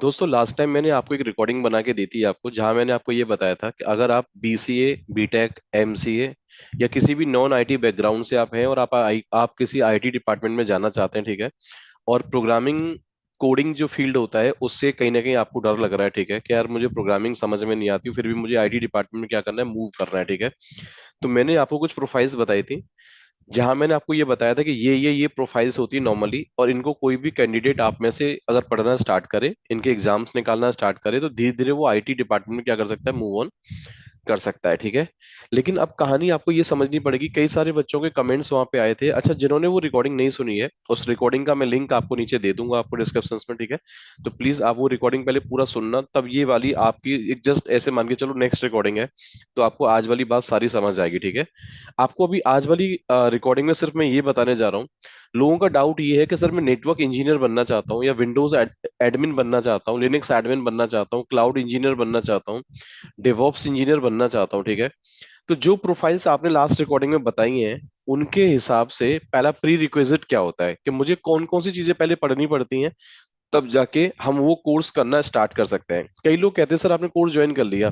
दोस्तों last time मैंने आपको एक रिकॉर्डिंग बना के दी थी आपको, जहां मैंने आपको ये बताया था कि अगर आप बीसीए, बीटेक, एमसीए या किसी भी नॉन आईटी बैकग्राउंड से आप हैं और आप किसी आईटी डिपार्टमेंट में जाना चाहते हैं, ठीक है। और प्रोग्रामिंग कोडिंग जो फील्ड होता है उससे कहीं ना कहीं आपको डर लग रहा है, ठीक है, कि यार मुझे प्रोग्रामिंग समझ में नहीं आती, फिर भी मुझे आईटी डिपार्टमेंट में क्या करना है, मूव करना है, ठीक है। तो मैंने आपको कुछ प्रोफाइल्स बताई थी, जहां मैंने आपको ये बताया था कि ये प्रोफाइल्स होती है नॉर्मली, और इनको कोई भी कैंडिडेट आप में से अगर पढ़ना स्टार्ट करे, इनके एग्जाम्स निकालना स्टार्ट करे, तो धीरे धीरे वो आईटी डिपार्टमेंट में क्या कर सकता है, मूव ऑन कर सकता है, ठीक है। लेकिन अब कहानी आपको ये समझनी पड़ेगी, कई सारे बच्चों के कमेंट्स वहां पे आए थे। अच्छा, जिन्होंने वो रिकॉर्डिंग नहीं सुनी है, उस रिकॉर्डिंग का मैं लिंक आपको नीचे दे दूंगा आपको डिस्क्रिप्शन में, ठीक है। तो प्लीज आप वो रिकॉर्डिंग पहले पूरा सुनना, तब ये वाली आपकी एक जस्ट ऐसे मान के चलो नेक्स्ट रिकॉर्डिंग है, तो आपको आज वाली बात सारी समझ आएगी, ठीक है। आपको अभी आज वाली रिकॉर्डिंग में सिर्फ मैं ये बताने जा रहा हूँ। लोगों का डाउट ये है कि सर मैं नेटवर्क इंजीनियर बनना चाहता हूँ, या विंडोज एडमिन बनना चाहता हूँ, लिनक्स एडमिन बनना चाहता हूँ, क्लाउड इंजीनियर बनना चाहता हूँ, डेवॉप्स इंजीनियर बनना चाहता हूँ, ठीक है। तो जो प्रोफाइल्स आपने लास्ट रिकॉर्डिंग में बताई हैं, उनके हिसाब से पहला प्री रिक्विजिट क्या होता है कि मुझे कौन कौन सी चीजें पहले पढ़नी पड़ती हैं, तब जाके हम वो कोर्स करना स्टार्ट कर सकते हैं। कई लोग कहते हैं सर आपने कोर्स ज्वाइन कर लिया,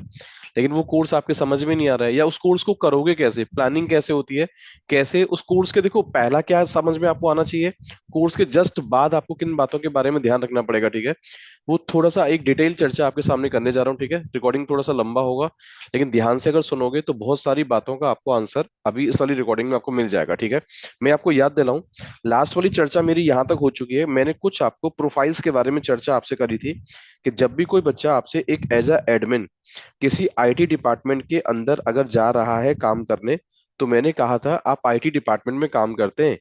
लेकिन वो कोर्स आपके समझ में नहीं आ रहा है, या उस कोर्स को करोगे कैसे, प्लानिंग कैसे होती है, कैसे उस कोर्स के, देखो पहला क्या समझ में आपको आना चाहिए, कोर्स के जस्ट बाद आपको किन बातों के बारे में ध्यान रखना पड़ेगा, ठीक है। वो थोड़ा सा एक डिटेल चर्चा आपके सामने करने जा रहा हूँ, ठीक है। रिकॉर्डिंग थोड़ा सा लंबा होगा, लेकिन ध्यान से अगर सुनोगे तो बहुत सारी बातों का आपको आंसर अभी इस वाली रिकॉर्डिंग में आपको मिल जाएगा, ठीक है। मैं आपको याद दिलाऊं, लास्ट वाली चर्चा मेरी यहां तक हो चुकी है। मैंने कुछ आपको प्रोफाइल्स के बारे में चर्चा आपसे करी थी, कि जब भी कोई बच्चा आपसे एक एज अ एडमिन किसी आईटी डिपार्टमेंट के अंदर अगर जा रहा है काम करने, तो मैंने कहा था आप आईटी डिपार्टमेंट में काम करते हैं,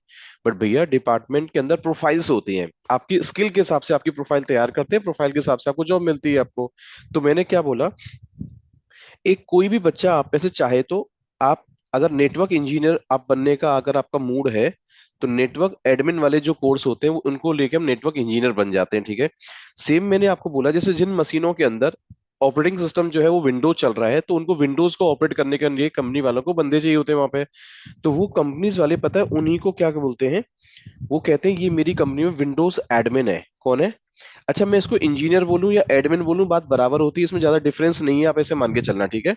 बट भैया डिपार्टमेंट के अंदर प्रोफाइल्स होती हैं, आपकी स्किल के हिसाब से आपकी प्रोफाइल तैयार करते हैं, प्रोफाइल के हिसाब से आपको जॉब मिलती है आपको। तो मैंने क्या बोला, एक कोई भी बच्चा आप में से चाहे तो आप, अगर नेटवर्क इंजीनियर आप बनने का अगर आपका मूड है, तो नेटवर्क एडमिन वाले जो कोर्स होते हैं वो उनको लेके हम नेटवर्क इंजीनियर बन जाते हैं, ठीक है। सेम मैंने आपको बोला, जैसे जिन मशीनों के अंदर ऑपरेटिंग सिस्टम जो है वो विंडोज चल रहा है, तो उनको विंडोज को ऑपरेट करने के लिए कंपनी वालों को बंदे चाहिए होते हैं वहां पे। तो वो कंपनीज वाले पता है उन्हीं को क्या बोलते हैं, वो कहते हैं ये मेरी कंपनी में विंडोज एडमिन है। कौन है? अच्छा, मैं इसको इंजीनियर बोलूं या एडमिन बोलूं, बात बराबर होती है, इसमें ज्यादा डिफरेंस नहीं है, आप ऐसे मान के चलना, ठीक है।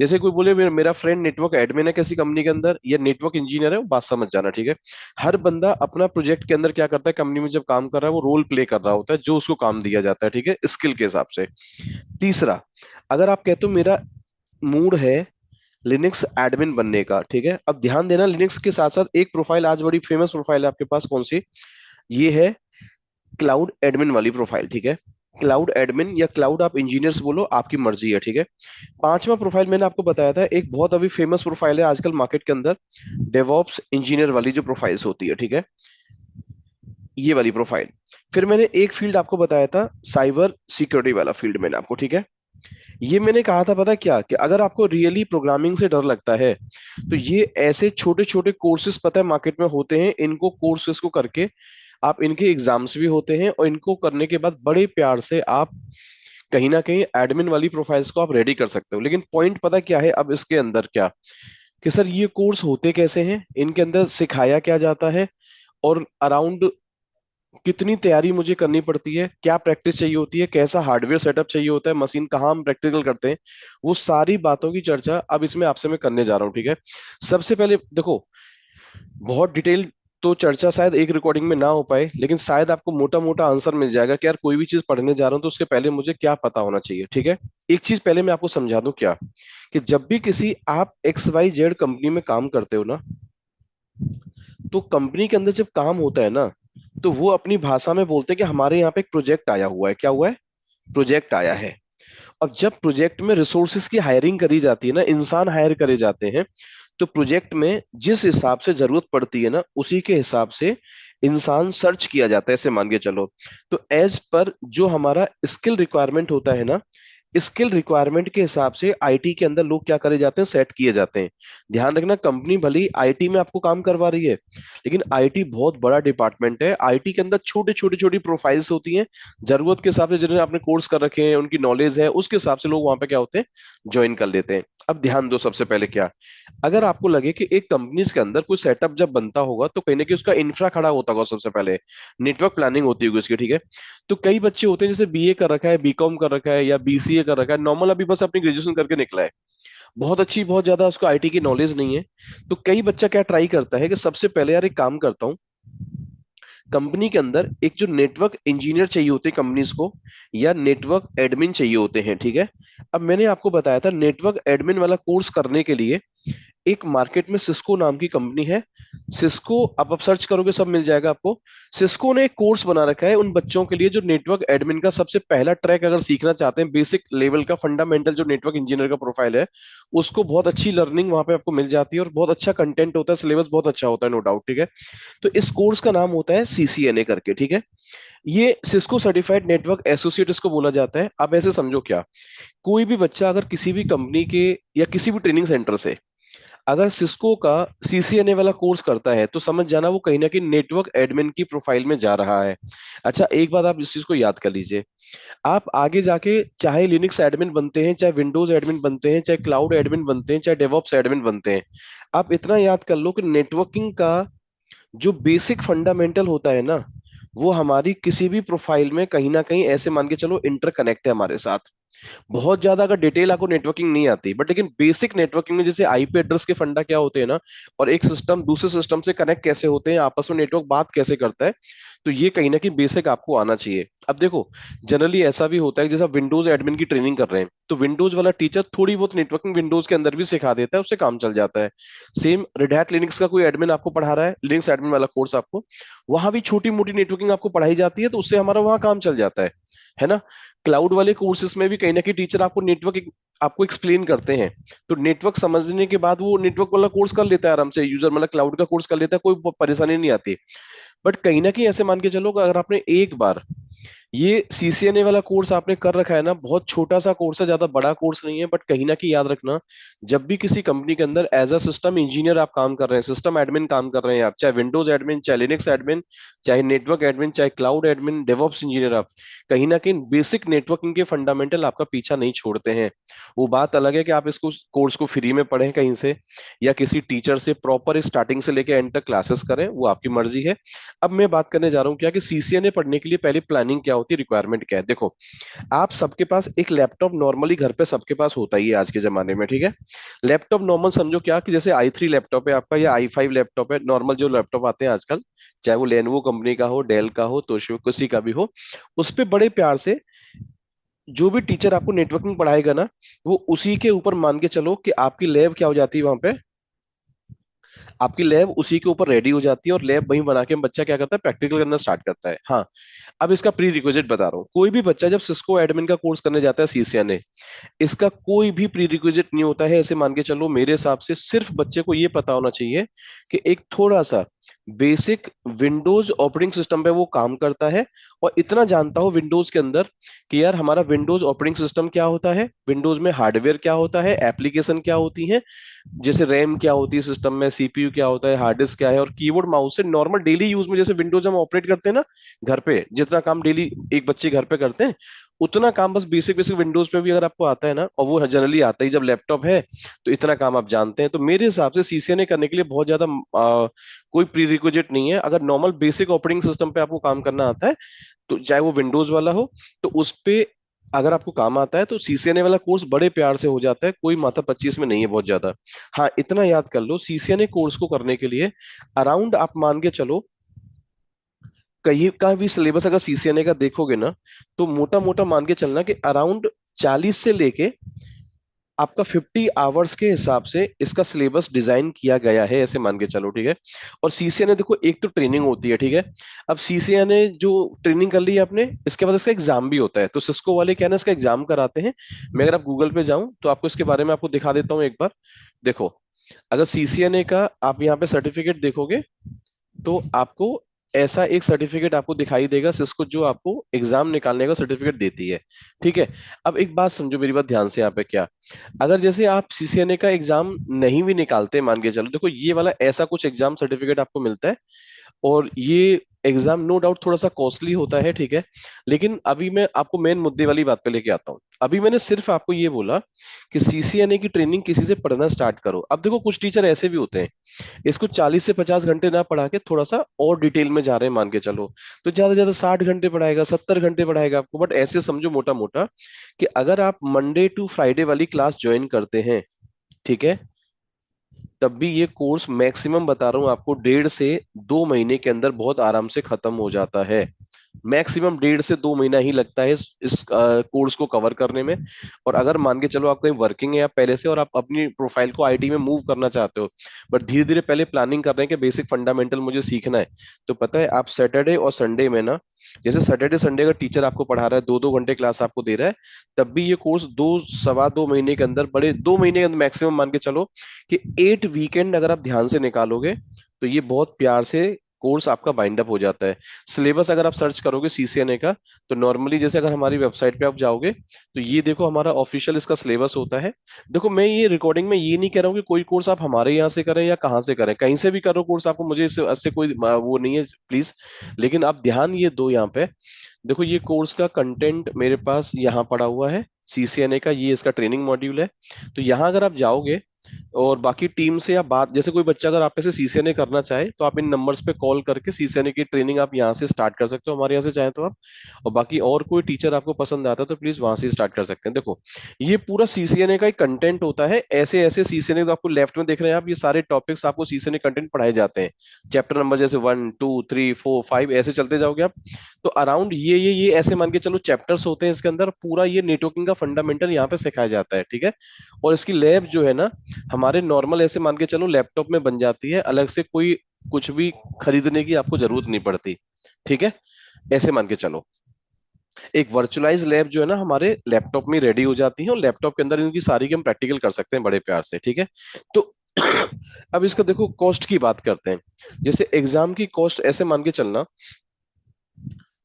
जैसे कोई बोले मेरा फ्रेंड नेटवर्क एडमिन है किसी कंपनी के अंदर, या नेटवर्क इंजीनियर है, वो बात समझ जाना, ठीक है। हर बंदा अपना प्रोजेक्ट के अंदर क्या करता है, कंपनी में जब काम कर रहा है वो रोल प्ले कर रहा होता है, जो उसको काम दिया जाता है, ठीक है, स्किल के हिसाब से। तीसरा, अगर आप कहते हो मेरा मूड है लिनक्स एडमिन बनने का, ठीक है, अब ध्यान देना, लिनक्स के साथ साथ एक प्रोफाइल आज बड़ी फेमस प्रोफाइल है आपके पास, कौन सी? ये है क्लाउड एडमिन वाली प्रोफाइल, ठीक है। क्लाउड एडमिन या क्लाउड आप इंजीनियर्स बोलो, आपकी मर्जी है, ठीक है। पांचवा प्रोफाइल मैंने आपको बताया था, एक बहुत अभी फेमस प्रोफाइल है आजकल मार्केट के अंदर, डेवॉप्स इंजीनियर वाली जो प्रोफाइल्स होती है, ठीक है, ये वाली प्रोफाइल। फिर मैंने एक फील्ड आपको बताया था, साइबर सिक्योरिटी वाला फील्ड मैंने आपको, ठीक है। ये मैंने कहा था पता क्या, कि अगर आपको रियली प्रोग्रामिंग से डर लगता है, तो ये ऐसे छोटे छोटे कोर्सेज पता है मार्केट में होते हैं, इनको कोर्सेज को करके आप, इनके एग्जाम्स भी होते हैं, और इनको करने के बाद बड़े प्यार से आप कहीं ना कहीं एडमिन वाली प्रोफाइल्स को आप रेडी कर सकते हो। लेकिन पॉइंट पता क्या है अब इसके अंदर क्या, कि सर ये कोर्स होते कैसे हैं, इनके अंदर सिखाया क्या जाता है, और अराउंड कितनी तैयारी मुझे करनी पड़ती है, क्या प्रैक्टिस चाहिए होती है, कैसा हार्डवेयर सेटअप चाहिए होता है, मशीन कहाँ हम प्रैक्टिकल करते हैं, वो सारी बातों की चर्चा अब इसमें आपसे मैं करने जा रहा हूँ, ठीक है। सबसे पहले देखो, बहुत डिटेल तो चर्चा शायद एक रिकॉर्डिंग में ना हो पाए, लेकिन शायद आपको मोटा मोटा आंसर मिल जाएगा कि यार कोई भी चीज पढ़ने जा रहा हूं तो उसके पहले मुझे क्या पता होना चाहिए, ठीक है। एक चीज पहले मैं आपको समझा दूं क्या, कि जब भी किसी आप एक्स वाई जेड कंपनी में काम करते हो ना, तो कंपनी के अंदर जब काम होता है ना, तो वो अपनी भाषा में बोलते हैं कि हमारे यहाँ पे एक प्रोजेक्ट आया हुआ है। क्या हुआ है? प्रोजेक्ट आया है। अब जब प्रोजेक्ट में रिसोर्सेज की हायरिंग करी जाती है ना, इंसान हायर करे जाते हैं, तो प्रोजेक्ट में जिस हिसाब से जरूरत पड़ती है ना, उसी के हिसाब से इंसान सर्च किया जाता है, ऐसे मान के चलो। तो एज पर जो हमारा स्किल रिक्वायरमेंट होता है ना, स्किल रिक्वायरमेंट के हिसाब से आईटी के अंदर लोग क्या करे जाते हैं, सेट किए जाते हैं। ध्यान रखना, कंपनी भले ही आईटी में आपको काम करवा रही है, लेकिन आईटी बहुत बड़ा डिपार्टमेंट है। आईटी के अंदर छोटे छोटे छोटी प्रोफाइल्स होती हैं, जरूरत के हिसाब से जिन्हें आपने कोर्स कर रखे हैं, उनकी नॉलेज है, उसके हिसाब से लोग वहां पे क्या होते हैं, ज्वाइन कर लेते हैं। अब ध्यान दो, सबसे पहले क्या, अगर आपको लगे कि एक कंपनीज के अंदर कोई सेटअप जब बनता होगा तो कहीं ना कहीं उसका इंफ्रा खड़ा होता होगा, सबसे पहले नेटवर्क प्लानिंग होती होगी उसकी, ठीक है। तो कई बच्चे होते हैं जैसे बीए कर रखा है, बीकॉम कर रखा है, या बीसीए कर रखा है, नॉर्मल अभी बस अपनी ग्रेजुएशन करके निकला है, बहुत अच्छी, बहुत ज्यादा उसको आईटी की नॉलेज नहीं है। तो कई बच्चा क्या ट्राई करता है कि सबसे पहले यार एक काम करता हूँ, कंपनी के अंदर एक जो नेटवर्क इंजीनियर चाहिए होते हैं कंपनीज को, या नेटवर्क एडमिन चाहिए होते हैं, ठीक है। अब मैंने आपको बताया था नेटवर्क एडमिन वाला कोर्स करने के लिए एक मार्केट में सिस्को नाम की कंपनी है। सिस्को, आप सर्च करोगे सब मिल जाएगा आपको। सिस्को ने एक कोर्स बना रखा है उन बच्चों के लिए जो नेटवर्क एडमिन का सबसे पहला ट्रैक अगर सीखना चाहते हैं, बेसिक लेवल का फंडामेंटल जो नेटवर्क इंजीनियर का प्रोफाइल है, उसको बहुत अच्छी लर्निंग वहां पे आपको मिल जाती है, और बहुत अच्छा कंटेंट होता है, सिलेबस बहुत अच्छा होता है, नो डाउट, ठीक है। तो इस कोर्स का नाम होता है सीसीएनए करके, ठीक है। ये सिस्को सर्टिफाइड नेटवर्क एसोसिएट इसको बोला जाता है। अब ऐसे समझो क्या, कोई भी बच्चा अगर किसी भी कंपनी के या किसी भी ट्रेनिंग सेंटर से अगर सिस्को का सीसीएनए वाला कोर्स करता है, तो समझ जाना वो कहीं ना कहीं नेटवर्क एडमिन की प्रोफाइल में जा रहा है। अच्छा, एक बात आप इस चीज को याद कर लीजिए, आप आगे जाके चाहे लिनक्स एडमिन बनते हैं, चाहे विंडोज एडमिन बनते हैं, चाहे क्लाउड एडमिन बनते हैं, चाहे डेवऑप्स एडमिन बनते हैं, आप इतना याद कर लो कि नेटवर्किंग का जो बेसिक फंडामेंटल होता है ना, वो हमारी किसी भी प्रोफाइल में कहीं ना कहीं ऐसे मान के चलो इंटरकनेक्ट है हमारे साथ। बहुत ज्यादा अगर डिटेल आपको नेटवर्किंग नहीं आती, बट लेकिन बेसिक नेटवर्किंग में जैसे आईपी एड्रेस के फंडा क्या होते हैं ना, और एक सिस्टम दूसरे सिस्टम से कनेक्ट कैसे होते हैं, आपस में नेटवर्क बात कैसे करता है, तो ये कहीं ना कहीं बेसिक आपको आना चाहिए। अब देखो, जनरली ऐसा भी होता है कि जैसे आप विंडोज एडमिन की ट्रेनिंग कर रहे हैं, तो विंडोज वाला टीचर थोड़ी बहुत नेटवर्किंग विंडोज के अंदर भी सिखा देता है, उससे काम चल जाता है। सेम रेड हैट लिनक्स का कोई एडमिन आपको पढ़ा रहा है, लिनक्स एडमिन वाला कोर्स आपको, वहां भी छोटी मोटी नेटवर्किंग आपको पढ़ाई जाती है, तो उससे हमारा वहां काम चल जाता है ना। क्लाउड वाले कोर्सेज में भी कहीं ना कहीं टीचर आपको नेटवर्क आपको एक्सप्लेन करते हैं, तो नेटवर्क समझने के बाद वो नेटवर्क वाला कोर्स कर लेता है आराम से, यूजर मतलब क्लाउड का कोर्स कर लेता है, कोई परेशानी नहीं आती। बट कहीं ना कहीं ऐसे मान के चलो कि अगर आपने एक बार ये सीसीएनए वाला कोर्स आपने कर रखा है ना, बहुत छोटा सा कोर्स है, ज्यादा बड़ा कोर्स नहीं है, बट कहीं ना कहीं याद रखना, जब भी किसी कंपनी के अंदर एज अ सिस्टम इंजीनियर आप काम कर रहे हैं, सिस्टम एडमिन काम कर रहे हैं आप, चाहे विंडोज एडमिन, चाहे लिनक्स एडमिन, चाहे नेटवर्क एडमिन, चाहे क्लाउड एडमिन, डेवऑप्स इंजीनियर, आप कहीं ना कहीं बेसिक नेटवर्किंग के फंडामेंटल आपका पीछा नहीं छोड़ते हैं। वो बात अलग है कि आप इसको कोर्स को फ्री में पढ़ें कहीं से, या किसी टीचर से प्रॉपर स्टार्टिंग से लेकर एंड तक क्लासेस करें, वो आपकी मर्जी है। अब मैं बात करने जा रहा हूँ क्या कि सीसीएनए पढ़ने के लिए पहले प्लानिंग क्या होती है, रिक्वायरमेंट क्या है। देखो, आप सबके पास एक लैपटॉप नॉर्मली घर पे सबके पास होता ही है आज के जमाने में, ठीक है। लैपटॉप नॉर्मल समझो क्या कि जैसे i3 लैपटॉप है आपका, या i5 लैपटॉप है, नॉर्मल जो लैपटॉप आते हैं आजकल, चाहे वो लेनोवो कंपनी का हो, डेल का हो, तोशिबा किसी का भी हो, उस पे बड़े प्यार से जो भी टीचर आपको नेटवर्किंग पढ़ाएगा ना, वो उसी के ऊपर मान के चलो कि आपकी लैब क्या हो जाती है वहां पे, आपकी लैब उसी के ऊपर रेडी हो जाती है, और लैब वहीं बना के बच्चा क्या करता है, प्रैक्टिकल करना स्टार्ट करता है। हाँ, अब इसका प्री रिक्विजिट बता रहा हूँ, कोई भी बच्चा जब सिस्को एडमिन का कोर्स करने जाता है सीसीएनए, इसका कोई भी प्री रिक्विजिट नहीं होता है। ऐसे मान के चलो, मेरे हिसाब से सिर्फ बच्चे को ये पता होना चाहिए कि एक थोड़ा सा बेसिक विंडोज ऑपरेटिंग सिस्टम पे वो काम करता है, और इतना जानता हो विंडोज के अंदर कि यार हमारा विंडोज ऑपरेटिंग सिस्टम क्या होता है, विंडोज में हार्डवेयर क्या होता है, एप्लीकेशन क्या होती है, जैसे रैम क्या होती है सिस्टम में, सीपीयू क्या होता है, हार्ड डिस्क क्या है, और कीबोर्ड माउस से नॉर्मल डेली यूज में जैसे विंडोज हम ऑपरेट करते हैं ना घर पे, जितना काम डेली एक बच्चे घर पे करते हैं, उतना काम बस बेसिक बेसिक विंडोज पे भी अगर आपको आता है ना, और वो जनरली आता ही जब लैपटॉप है, तो इतना काम आप जानते हैं। तो मेरे हिसाब से सीसीएनए करने के लिए बहुत ज्यादा कोई प्री रिक्विजिट नहीं है। अगर नॉर्मल बेसिक ऑपरेटिंग सिस्टम पे आपको काम करना आता है, तो चाहे वो विंडोज वाला हो, तो उस पे अगर आपको काम आता है, तो सीसीएनए वाला कोर्स बड़े प्यार से हो जाता है, कोई माथा पच्चीस में नहीं है बहुत ज्यादा। हाँ, इतना याद कर लो, सीसीएनए कोर्स को करने के लिए अराउंड आप मान के चलो, कहीं का भी सिलेबस अगर सीसीएनए का देखोगे ना, तो मोटा मोटा मान के चलना कि अराउंड 40 से लेके आपका 50 आवर्स के हिसाब से इसका सिलेबस डिजाइन किया गया है, ऐसे मान के चलो, ठीक है। और सीसीएनए देखो, एक तो ट्रेनिंग होती है, ठीक है। अब सीसीएनए जो ट्रेनिंग कर ली है आपने, इसके बाद इसका एग्जाम भी होता है, तो सिस्को वाले क्या है ना, इसका एग्जाम कराते हैं। मैं अगर आप गूगल पे जाऊं तो आपको इसके बारे में आपको दिखा देता हूँ एक बार। देखो, अगर सीसीएनए का आप यहाँ पे सर्टिफिकेट देखोगे, तो आपको ऐसा एक सर्टिफिकेट आपको दिखाई देगा सिस्को, जो आपको एग्जाम निकालने का सर्टिफिकेट देती है। ठीक है। अब एक बात समझो, मेरी बात ध्यान से यहाँ पे क्या, अगर जैसे आप सीसीएनए का एग्जाम नहीं भी निकालते, मान के चलो, देखो ये वाला ऐसा कुछ एग्जाम सर्टिफिकेट आपको मिलता है, और ये एग्जाम नो डाउट थोड़ा सा कॉस्टली होता है, ठीक है। लेकिन अभी मैं आपको मेन मुद्दे वाली बात पे लेके आता हूँ। अभी मैंने सिर्फ आपको ये बोला कि सीसीएनए की ट्रेनिंग किसी से पढ़ना स्टार्ट करो। अब देखो कुछ टीचर ऐसे भी होते हैं, इसको 40 से 50 घंटे ना पढ़ा के थोड़ा सा और डिटेल में जा रहे हैं, मान के चलो, तो ज्यादा से ज्यादा 60 घंटे पढ़ाएगा, 70 घंटे पढ़ाएगा आपको। बट ऐसे समझो मोटा मोटा कि अगर आप मंडे टू फ्राइडे वाली क्लास ज्वाइन करते हैं, ठीक है, तब भी ये कोर्स मैक्सिमम बता रहा हूं आपको 1.5 से 2 महीने के अंदर बहुत आराम से खत्म हो जाता है। मैक्सिमम 1.5 से 2 महीना ही लगता है इस कोर्स को कवर करने में। और अगर मान के चलो आप कहीं वर्किंग है या पहले से, और आप अपनी प्रोफाइल को आईटी में मूव करना चाहते हो, बट धीरे धीरे पहले प्लानिंग कर रहे हैं कि बेसिक फंडामेंटल मुझे सीखना है, तो पता है आप सैटरडे और संडे में ना, जैसे सैटरडे संडे का टीचर आपको पढ़ा रहा है, 2-2 घंटे क्लास आपको दे रहा है, तब भी ये कोर्स 2 सवा 2 महीने के अंदर, बड़े 2 महीने के अंदर मैक्सिमम मान के चलो कि 8 वीकेंड अगर आप ध्यान से निकालोगे, तो ये बहुत प्यार से कोर्स आपका बाइंड अप हो जाता है। सिलेबस अगर आप सर्च करोगे सीसीएनए का, तो नॉर्मली जैसे अगर हमारी वेबसाइट पे आप जाओगे, तो ये देखो हमारा ऑफिशियल इसका सिलेबस होता है। देखो मैं ये रिकॉर्डिंग में ये नहीं कह रहा हूँ कि कोई कोर्स आप हमारे यहाँ से करें या कहाँ से करें, कहीं से भी करो कोर्स, आपको मुझे इससे कोई वो नहीं है, प्लीज। लेकिन आप ध्यान ये दो यहाँ पे, देखो ये कोर्स का कंटेंट मेरे पास यहाँ पड़ा हुआ है, सीसीएनए का ये इसका ट्रेनिंग मॉड्यूल है। तो यहाँ अगर आप जाओगे और बाकी टीम से आप बात, जैसे कोई बच्चा अगर आप में से सीसीएनए करना चाहे, तो आप इन नंबर्स पे कॉल करके सीसीएनए की ट्रेनिंग आप यहाँ से स्टार्ट कर सकते हो, हमारे यहाँ से चाहे तो आप। और बाकी और कोई टीचर आपको पसंद आता है तो प्लीज वहां से स्टार्ट कर सकते हैं। देखो ये पूरा सीसीएनए का एक कंटेंट होता है, ऐसे ऐसे सीसीएनए को आपको लेफ्ट में देख रहे हैं आप, ये सारे टॉपिक्स आपको सीसीएनए कंटेंट पढ़ाए जाते हैं। चैप्टर नंबर जैसे 1 2 3 4 5 ऐसे चलते जाओगे आप। तो अराउंड ये ऐसे मान के चलो चैप्टर्स होते हैं इसके अंदर, पूरा ये नेटवर्किंग का फंडामेंटल यहाँ पे सिखाया जाता है, ठीक है। और इसकी लैब जो है ना, हमारे नॉर्मल ऐसे मान के चलो लैपटॉप में बन जाती है, अलग से कोई कुछ भी खरीदने की आपको जरूरत नहीं पड़ती, ठीक है। ऐसे मान के चलो एक वर्चुअलाइज लैब जो है ना हमारे लैपटॉप में रेडी हो जाती है, और लैपटॉप के अंदर इनकी सारी की हम प्रैक्टिकल कर सकते हैं बड़े प्यार से, ठीक है। तो अब इसका देखो कॉस्ट की बात करते हैं। जैसे एग्जाम की कॉस्ट ऐसे मान के चलना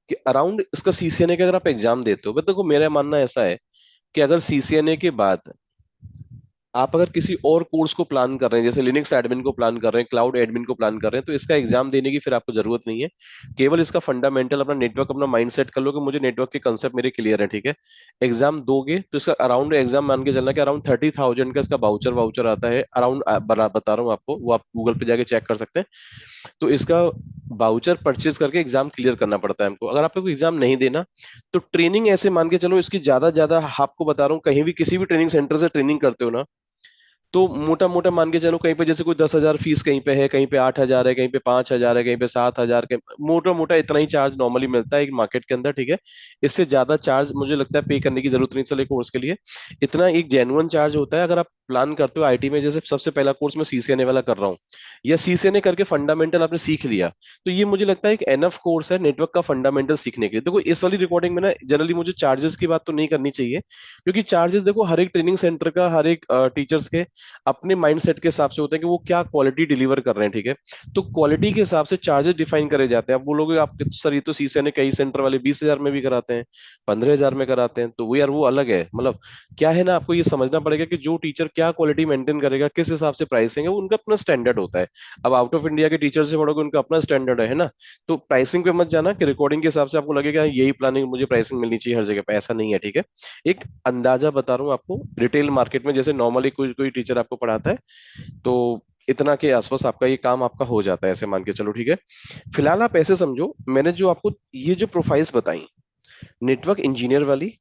कि अराउंड इसका सीसीएनए का अगर आप एग्जाम देते हो, देखो मेरा मानना ऐसा है कि अगर सीसीएनए के बाद आप अगर किसी और कोर्स को प्लान कर रहे हैं, जैसे लिनक्स एडमिन को प्लान कर रहे हैं, क्लाउड एडमिन को प्लान कर रहे हैं, तो इसका एग्जाम देने की फिर आपको जरूरत नहीं है। केवल इसका फंडामेंटल अपना नेटवर्क, अपना माइंड सेट कर लो कि मुझे नेटवर्क के कंसेप्ट मेरे क्लियर है, ठीक है। एग्जाम दोगे तो इसका अराउंड एग्जाम मान के चलना कि अराउंड 30,000 का इसका बाउचर वाउचर आता है अराउंड, बता रहा हूँ आपको, वो आप गूगल पे जाके चेक कर सकते हैं। तो इसका बाउचर परचेज करके एग्जाम क्लियर करना पड़ता है हमको। अगर आपको एग्जाम नहीं देना, तो ट्रेनिंग ऐसे मान के चलो इसकी ज्यादा आपको बता रहा हूँ, कहीं भी किसी भी ट्रेनिंग सेंटर से ट्रेनिंग करते हो ना, तो मोटा मोटा मान के चलो कहीं पे जैसे कोई 10,000 फीस कहीं पे है, कहीं पे 8,000 है, कहीं पे 5,000 है, कहीं पे 7,000 के, मोटा मोटा इतना ही चार्ज नॉर्मली मिलता है एक मार्केट के अंदर, ठीक है। इससे ज्यादा चार्ज मुझे लगता है पे करने की जरूरत नहीं चले कोर्स के लिए। इतना एक जेन्युइन चार्ज होता है अगर आप प्लान करते हो आईटी में, जैसे सबसे पहला कोर्स मैं सीसीएनए वाला कर रहा हूँ, या सीसीएनए करके फंडामेंटल आपने सीख लिया, तो ये मुझे लगता है एक एनफ कोर्स है नेटवर्क का फंडामेंटल सीखने के लिए। देखो इस वाली रिकॉर्डिंग में ना जनरली मुझे चार्जेस की बात तो नहीं करनी चाहिए, क्योंकि चार्जेस देखो हर एक ट्रेनिंग सेंटर का, हर एक टीचर्स के अपने माइंडसेट के हिसाब से होता है कि वो क्या क्वालिटी डिलीवर कर रहे हैं, ठीक है। तो क्वालिटी के हिसाब से चार्जेस डिफाइन करे जाते हैं। आप बोलोगे आप सर ये तो सीसे ने कई सेंटर वाले 20,000 में भी कराते हैं, 15,000 में कराते हैं, तो वो यार वो अलग है। मतलब क्या है ना, आपको ये समझना पड़ेगा कि जो टीचर क्या क्वालिटी मेंटेन करेगा, किस हिसाब से प्राइसिंग है, वो उनका अपना स्टैंडर्ड होता है। अब आउट ऑफ इंडिया के टीचर से पढ़ोगे, उनका अपना स्टैंडर्ड है ना। तो प्राइसिंग पे मत जाना कि रिकॉर्डिंग के हिसाब से आपको लगेगा यही प्लानिंग मुझे प्राइसिंग मिलनी चाहिए हर जगह पे, ऐसा नहीं है, ठीक है। एक अंदाजा बता रहा हूँ आपको, रिटेल मार्केट में जैसे नॉर्मली कोई कोई टीचर आपको पढ़ाता है, तो इतना के आसपास आपका ये काम आपका हो जाता है, ऐसे मान के चलो, ठीक है। फिलहाल आप ऐसे समझो, मैंने जो आपको ये जो प्रोफाइल्स बताई नेटवर्क इंजीनियर वाली,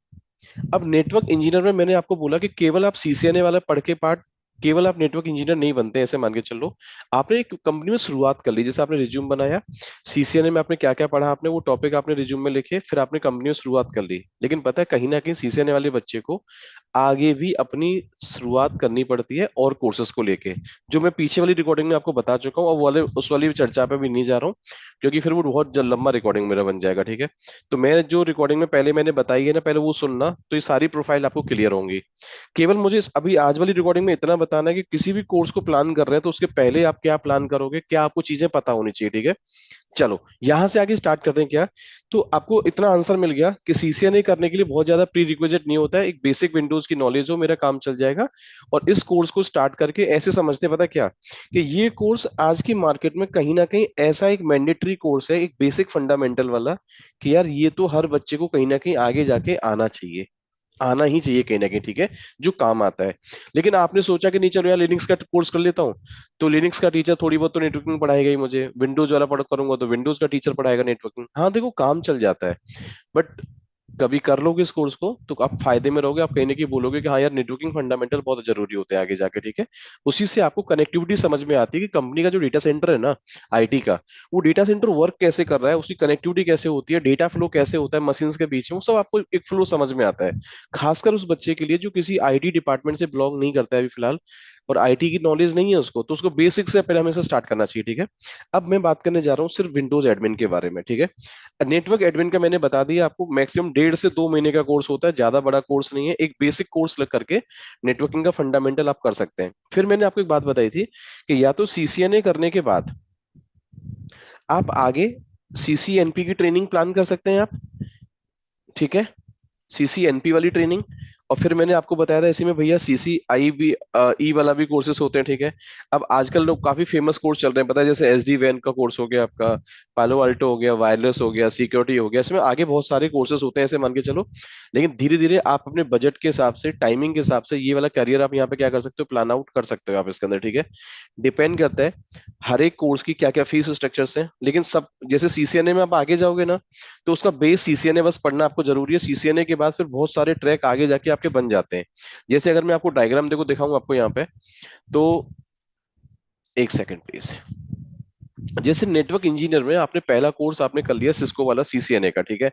अब नेटवर्क इंजीनियर में मैंने आपको बोला कि केवल आप सीसीएनए वाला पढ़ के पार्ट, केवल आप नेटवर्क इंजीनियर नहीं बनते, ऐसे मान के चलो। आपने एक कंपनी में शुरुआत कर ली, जैसे आपने रिज्यूम बनाया, सीसीएनए में आपने क्या क्या पढ़ा, आपने वो टॉपिक आपने रिज्यूम में लिखे, फिर आपने कंपनी में शुरुआत कर ली। लेकिन पता है कहीं ना कहीं सीसीएनए वाले बच्चे को आगे भी अपनी शुरुआत करनी पड़ती है और कोर्सेज को लेके, जो मैं पीछे वाली रिकॉर्डिंग में आपको बता चुका हूँ, और वाले उस वाली चर्चा पे भी नहीं जा रहा हूँ, क्योंकि फिर वो बहुत लंबा रिकॉर्डिंग मेरा बन जाएगा, ठीक है। तो मैं जो रिकॉर्डिंग में पहले मैंने बताई है ना, पहले वो सुनना, तो ये सारी प्रोफाइल आपको क्लियर होंगी। केवल मुझे अभी आज वाली रिकॉर्डिंग में इतना बताना है कि किसी भी कोर्स को प्लान कर रहे हैं तो उसके पहले आप क्या प्लान करोगे, क्या आपको चीजें पता होनी चाहिए, ठीक है। चलो यहां से आगे स्टार्ट करते हैं क्या। तो आपको इतना आंसर मिल गया कि सीसीएनए करने के लिए बहुत ज्यादा प्री रिक्विजिट नहीं होता है, एक बेसिक विंडोज की नॉलेज हो, मेरा काम चल जाएगा। और इस कोर्स को स्टार्ट करके ऐसे समझते हैं, पता क्या, कि ये कोर्स आज की मार्केट में कहीं ना कहीं ऐसा एक मैंडेटरी कोर्स है, एक बेसिक फंडामेंटल वाला, कि यार ये तो हर बच्चे को कहीं ना कहीं आगे जाके आना चाहिए, आना ही चाहिए कहीं ना कहीं, ठीक है, जो काम आता है। लेकिन आपने सोचा कि नहीं चलो यार लिनक्स का कोर्स कर लेता हूँ, तो लिनक्स का टीचर थोड़ी बहुत तो नेटवर्किंग पढ़ाएगा ही मुझे, विंडोज वाला पढ़ करूंगा तो विंडोज का टीचर पढ़ाएगा नेटवर्किंग, हाँ देखो काम चल जाता है। बट कभी कर लोगे इस कोर्स को तो आप फायदे में रहोगे, आप कहीं ना कहीं बोलोगे कि हाँ यार नेटवर्किंग फंडामेंटल बहुत जरूरी होते हैं आगे जाके, ठीक है। उसी से आपको कनेक्टिविटी समझ में आती है कि कंपनी का जो डेटा सेंटर है ना, आईटी का, वो डेटा सेंटर वर्क कैसे कर रहा है, उसकी कनेक्टिविटी कैसे होती है, डेटा फ्लो कैसे होता है मशीन्स के बीच में, वो सब आपको एक फ्लो समझ में आता है। खासकर उस बच्चे के लिए जो किसी आईटी डिपार्टमेंट से बिलोंग नहीं करता है अभी फिलहाल, और आईटी की नॉलेज नहीं है उसको, तो उसको बेसिक से पहले हमें स्टार्ट करना चाहिए, ठीक है। अब मैं बात करने जा रहा हूँ सिर्फ विंडोज एडमिन के बारे में, ठीक है। नेटवर्क एडमिन का मैंने बता दिया आपको, मैक्सिमम 1.5 से 2 महीने का कोर्स होता है, ज्यादा बड़ा कोर्स नहीं है, एक बेसिक कोर्स लग करके नेटवर्किंग का फंडामेंटल आप कर सकते हैं। फिर मैंने आपको एक बात बताई थी कि या तो सीसीएनए करने के बाद आप आगे सीसीएनपी की ट्रेनिंग प्लान कर सकते हैं आप, ठीक है, सीसीएनपी वाली ट्रेनिंग। और फिर मैंने आपको बताया था इसी में भैया सीसी आई भी ई वाला भी कोर्सेस होते हैं, ठीक है। अब आजकल लोग काफी फेमस कोर्स चल रहे हैं, पता है, जैसे एसडी वैन का कोर्स हो गया आपका, पालो अल्टो हो गया, वायरलेस हो गया, सिक्योरिटी हो गया, इसमें आगे बहुत सारे कोर्सेस होते हैं ऐसे मान के चलो। लेकिन धीरे धीरे आप अपने बजट के हिसाब से, टाइमिंग के हिसाब से ये वाला करियर आप यहाँ पे क्या कर सकते हो, प्लान आउट कर सकते हो आप इसके अंदर, ठीक है। डिपेंड करता है हर एक कोर्स की क्या क्या फीस स्ट्रक्चर्स हैं, लेकिन सब जैसे सीसीएनए में आप आगे जाओगे ना, तो उसका बेस सीसीएनए बस पढ़ना आपको जरूरी है, सीसीएनए के बाद फिर बहुत सारे ट्रैक आगे जाके आपके बन जाते हैं। जैसे अगर मैं आपको डायग्राम देखो दिखाऊं आपको यहाँ पे, तो एक सेकंड प्लीज। जैसे नेटवर्क इंजीनियर में आपने पहला कोर्स आपने कर लिया सिस्को वाला सीसीएनए का, ठीक है।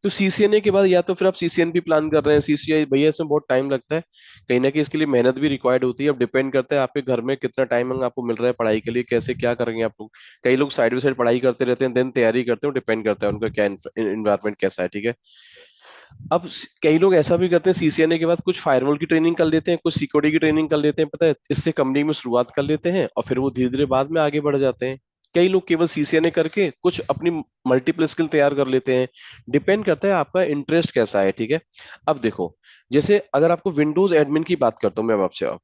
तो सीसीएनए के बाद या तो फिर आप सीसीएनपी प्लान कर रहे हैं, सीसीआई भैया इसमें बहुत टाइम लगता है, कहीं ना कहीं इसके लिए मेहनत भी रिक्वायर्ड होती है। अब डिपेंड करता है आपके घर में कितना टाइम आपको मिल रहा है पढ़ाई के लिए, कैसे क्या करेंगे आप लोग। कई लोग साइड बाई साइड पढ़ाई करते रहते हैं, देन तैयारी करते हैं, डिपेंड करता है उनका क्या इन्वायरमेंट कैसा है, ठीक है। अब कई लोग ऐसा भी करते हैं सीसीएनए के बाद कुछ फायरवॉल की ट्रेनिंग कर लेते हैं, कुछ सिक्योरिटी की ट्रेनिंग कर लेते हैं, पता है, इससे कंपनी में शुरुआत कर लेते हैं और फिर वो धीरे धीरे बाद में आगे बढ़ जाते हैं। कई लोग केवल सीसीएनए करके कुछ अपनी मल्टीपल स्किल तैयार कर लेते हैं। डिपेंड करता है आपका इंटरेस्ट कैसा है, ठीक है। अब देखो, जैसे अगर आपको विंडोज एडमिन की बात करता हूँ मैं अब आपसे, अब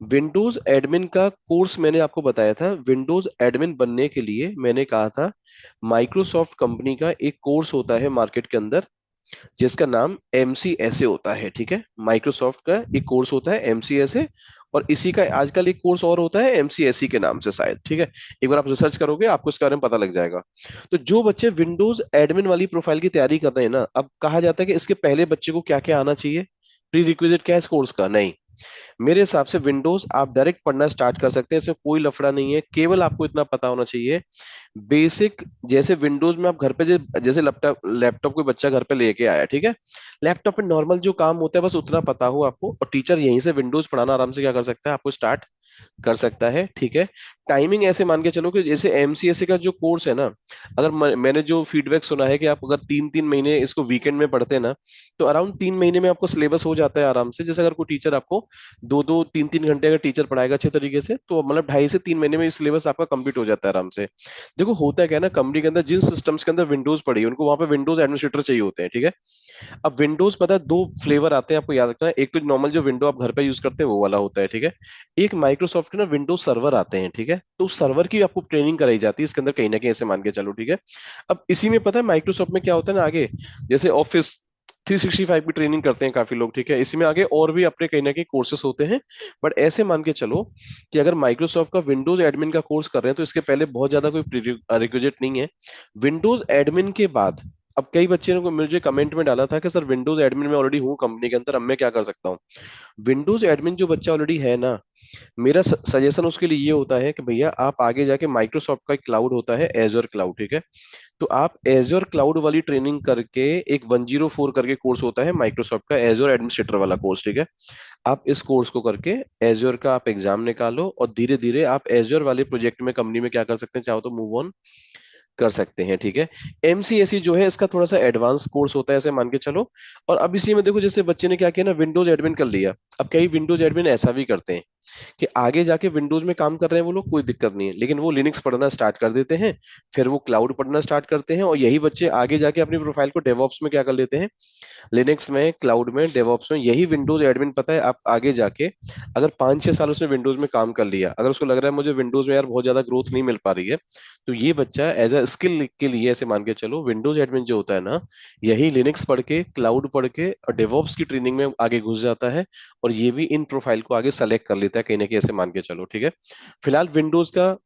विंडोज एडमिन का कोर्स मैंने आपको बताया था, विंडोज एडमिन बनने के लिए मैंने कहा था माइक्रोसॉफ्ट कंपनी का एक कोर्स होता है मार्केट के अंदर, जिसका नाम एमसीएसए होता है, ठीक है। माइक्रोसॉफ्ट का एक कोर्स होता है एमसीएसए, और इसी का आजकल एक कोर्स और होता है एमसीएसई के नाम से शायद, ठीक है। एक बार आप रिसर्च करोगे आपको इसके बारे में पता लग जाएगा। तो जो बच्चे विंडोज एडमिन वाली प्रोफाइल की तैयारी कर रहे हैं ना, अब कहा जाता है कि इसके पहले बच्चे को क्या क्या आना चाहिए, प्री रिक्विजिट क्या है इस कोर्स का, नहीं, मेरे हिसाब से विंडोज आप डायरेक्ट पढ़ना स्टार्ट कर सकते हैं, इसमें कोई लफड़ा नहीं है, केवल आपको इतना पता होना चाहिए बेसिक। जैसे विंडोज में आप घर पे जैसे लैपटॉप लैपटॉप कोई बच्चा घर पे लेके आया, ठीक है, लैपटॉप पे नॉर्मल जो काम होता है बस उतना पता हो आपको, और टीचर यहीं से विंडोज पढ़ाना आराम से क्या कर सकता है, आपको स्टार्ट कर सकता है, ठीक है। टाइमिंग ऐसे मान के चलो कि जैसे एमसीएसए का जो कोर्स है ना, अगर मैंने जो फीडबैक सुना है कि आप अगर 3-3 महीने इसको वीकेंड में पढ़ते हैं ना, तो अराउंड 3 महीने में आपको सिलेबस हो जाता है आराम से। जैसे अगर कोई टीचर आपको 2-2 3-3 घंटे अगर टीचर पढ़ाएगा अच्छे तरीके से, तो मतलब 2.5 से 3 महीने में सिलेबस आपका कंप्लीट हो जाता है आराम से। देखो होता है क्या है ना, कंपनी के अंदर जिन सिस्टम्स के अंदर विंडोज पड़ी है उनको वहां पे विंडोज एडमिनिस्ट्रेटर चाहिए होते हैं, ठीक है। अब विंडोज पता है दो फ्लेवर आते हैं, आपको याद रखना है, एक तो नॉर्मल जो विंडो आप घर पे यूज करते हैं वो वाला होता है, ठीक है। एक माइक्रोसॉफ्ट के ना विंडोज सर्वर आते हैं, ठीक है, तो उस सर्वर की आपको ट्रेनिंग कराई जाती है इसके अंदर कहीं ना कहीं, ऐसे मान के चलो, ठीक है। अब इसी में पता है माइक्रोसॉफ्ट में क्या होता है ना आगे, जैसे ऑफिस 365 की ट्रेनिंग करते हैं काफी लोग, ठीक है, इसी में आगे और भी अपने कहीं ना कहीं कोर्सेस होते हैं। बट ऐसे मान के चलो कि अगर माइक्रोसॉफ्ट का विंडोज एडमिन का कोर्स कर रहे हैं तो इसके पहले बहुत ज्यादा कोई रिक्विजिट नहीं है। विंडोज एडमिन के बाद अब कई बच्चे ने मुझे कमेंट में डाला था कि सर विंडोज एडमिन में ऑलरेडी हूँ कंपनी के अंदर, अब मैं क्या कर सकता हूँ। विंडोज एडमिन जो बच्चा ऑलरेडी है ना, मेरा सजेशन उसके लिए ये होता है कि भैया आप आगे जाके माइक्रोसॉफ्ट का एक क्लाउड होता है एजर क्लाउड, ठीक है, तो आप एजर क्लाउड वाली ट्रेनिंग करके, एक 104 करके कोर्स होता है माइक्रोसॉफ्ट का एजर एडमिनिस्ट्रेटर वाला कोर्स, ठीक है, आप इस कोर्स को करके एजर का आप एग्जाम निकालो और धीरे धीरे आप एजर वाले प्रोजेक्ट में कंपनी में क्या कर सकते हैं, चाहो तो मूव ऑन कर सकते हैं, ठीक है। एमसीएसई जो है इसका थोड़ा सा एडवांस कोर्स होता है ऐसे मान के चलो। और अब इसी में देखो जैसे बच्चे ने क्या किया ना, विंडोज एडमिन कर लिया, अब कई विंडोज एडमिन ऐसा भी करते हैं कि आगे जाके विंडोज में काम कर रहे हैं वो लोग, कोई दिक्कत नहीं है, लेकिन वो लिनक्स पढ़ना स्टार्ट कर देते हैं, फिर वो क्लाउड पढ़ना स्टार्ट करते हैं, और यही बच्चे आगे जाके अपनी प्रोफाइल को डेवऑप्स में क्या कर लेते हैं, लिनक्स में, क्लाउड में, डेवऑप्स में। यही विंडोज एडमिन पता है आप आगे जाके अगर 5-6 साल उसने विंडोज में काम कर लिया, अगर उसको लग रहा है मुझे विंडोज में यार बहुत ज्यादा ग्रोथ नहीं मिल पा रही है, तो ये बच्चा एज अ स्किल के लिए ऐसे मान के चलो विंडोज एडमिन जो होता है ना, यही लिनक्स पढ़ के, क्लाउड पढ़ के और डेवऑप्स की ट्रेनिंग में आगे घुस जाता है, और ये भी इन प्रोफाइल को आगे सेलेक्ट कर लेता है कहीं ना कहीं, ऐसे मान के चलो। ठीक है, फिलहाल विंडोज का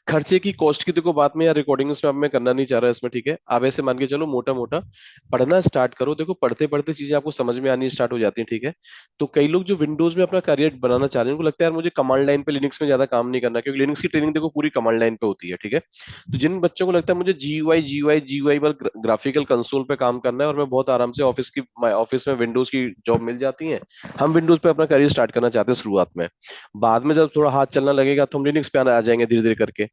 खर्चे की कॉस्ट की देखो बात में या रिकॉर्डिंग में अब मैं करना नहीं चाह रहा इसमें। ठीक है, आप ऐसे मान के चलो मोटा मोटा पढ़ना स्टार्ट करो, देखो पढ़ते पढ़ते चीजें आपको समझ में आनी स्टार्ट हो जाती हैं। ठीक है, तो कई लोग जो विंडोज में अपना करियर बनाना चाह रहे हैं, उनको लगता है यार मुझे कमांड लाइन पे लिनक्स में ज्यादा काम नहीं करना, क्योंकि लिनक्स की ट्रेनिंग देखो पूरी कमांड लाइन पे होती है। ठीक है, तो जिन बच्चों को लगता है मुझे जी यू आई बल ग्राफिकल कंसोल पे काम करना है और मैं बहुत आराम से ऑफिस में विंडोज की जॉब मिल जाती है, हम विंडोज पे अपना करियर स्टार्ट करना चाहते हैं शुरुआत में, बाद में जब थोड़ा हाथ चलना लगेगा तो हम लिनक्स पे आ जाएंगे धीरे धीरे करके,